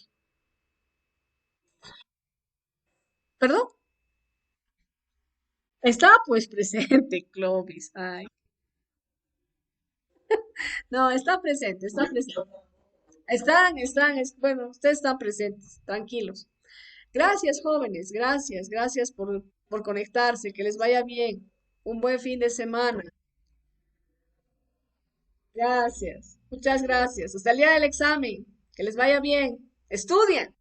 ¿Perdón? Está pues presente, Clovis. Ay, no, está presente, está presente. Bueno, ustedes están presentes, tranquilos. Gracias, jóvenes, gracias por conectarse, que les vaya bien. Un buen fin de semana. Gracias, muchas gracias. Hasta el día del examen, que les vaya bien. Estudien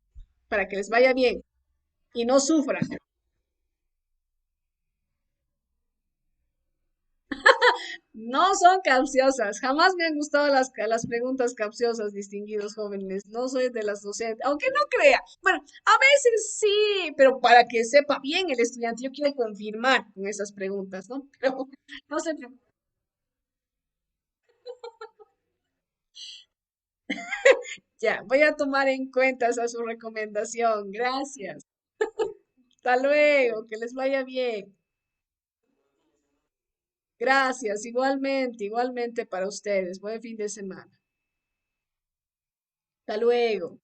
para que les vaya bien y no sufran. No son capciosas, jamás me han gustado las preguntas capciosas, distinguidos jóvenes. No soy de las docentes, aunque no crea. Bueno, a veces sí, pero para que sepa bien el estudiante, yo quiero confirmar con esas preguntas, ¿no? Pero no se preocupe. Ya, voy a tomar en cuenta esa su recomendación. Gracias. Hasta luego, que les vaya bien. Gracias, igualmente para ustedes. Buen fin de semana. Hasta luego.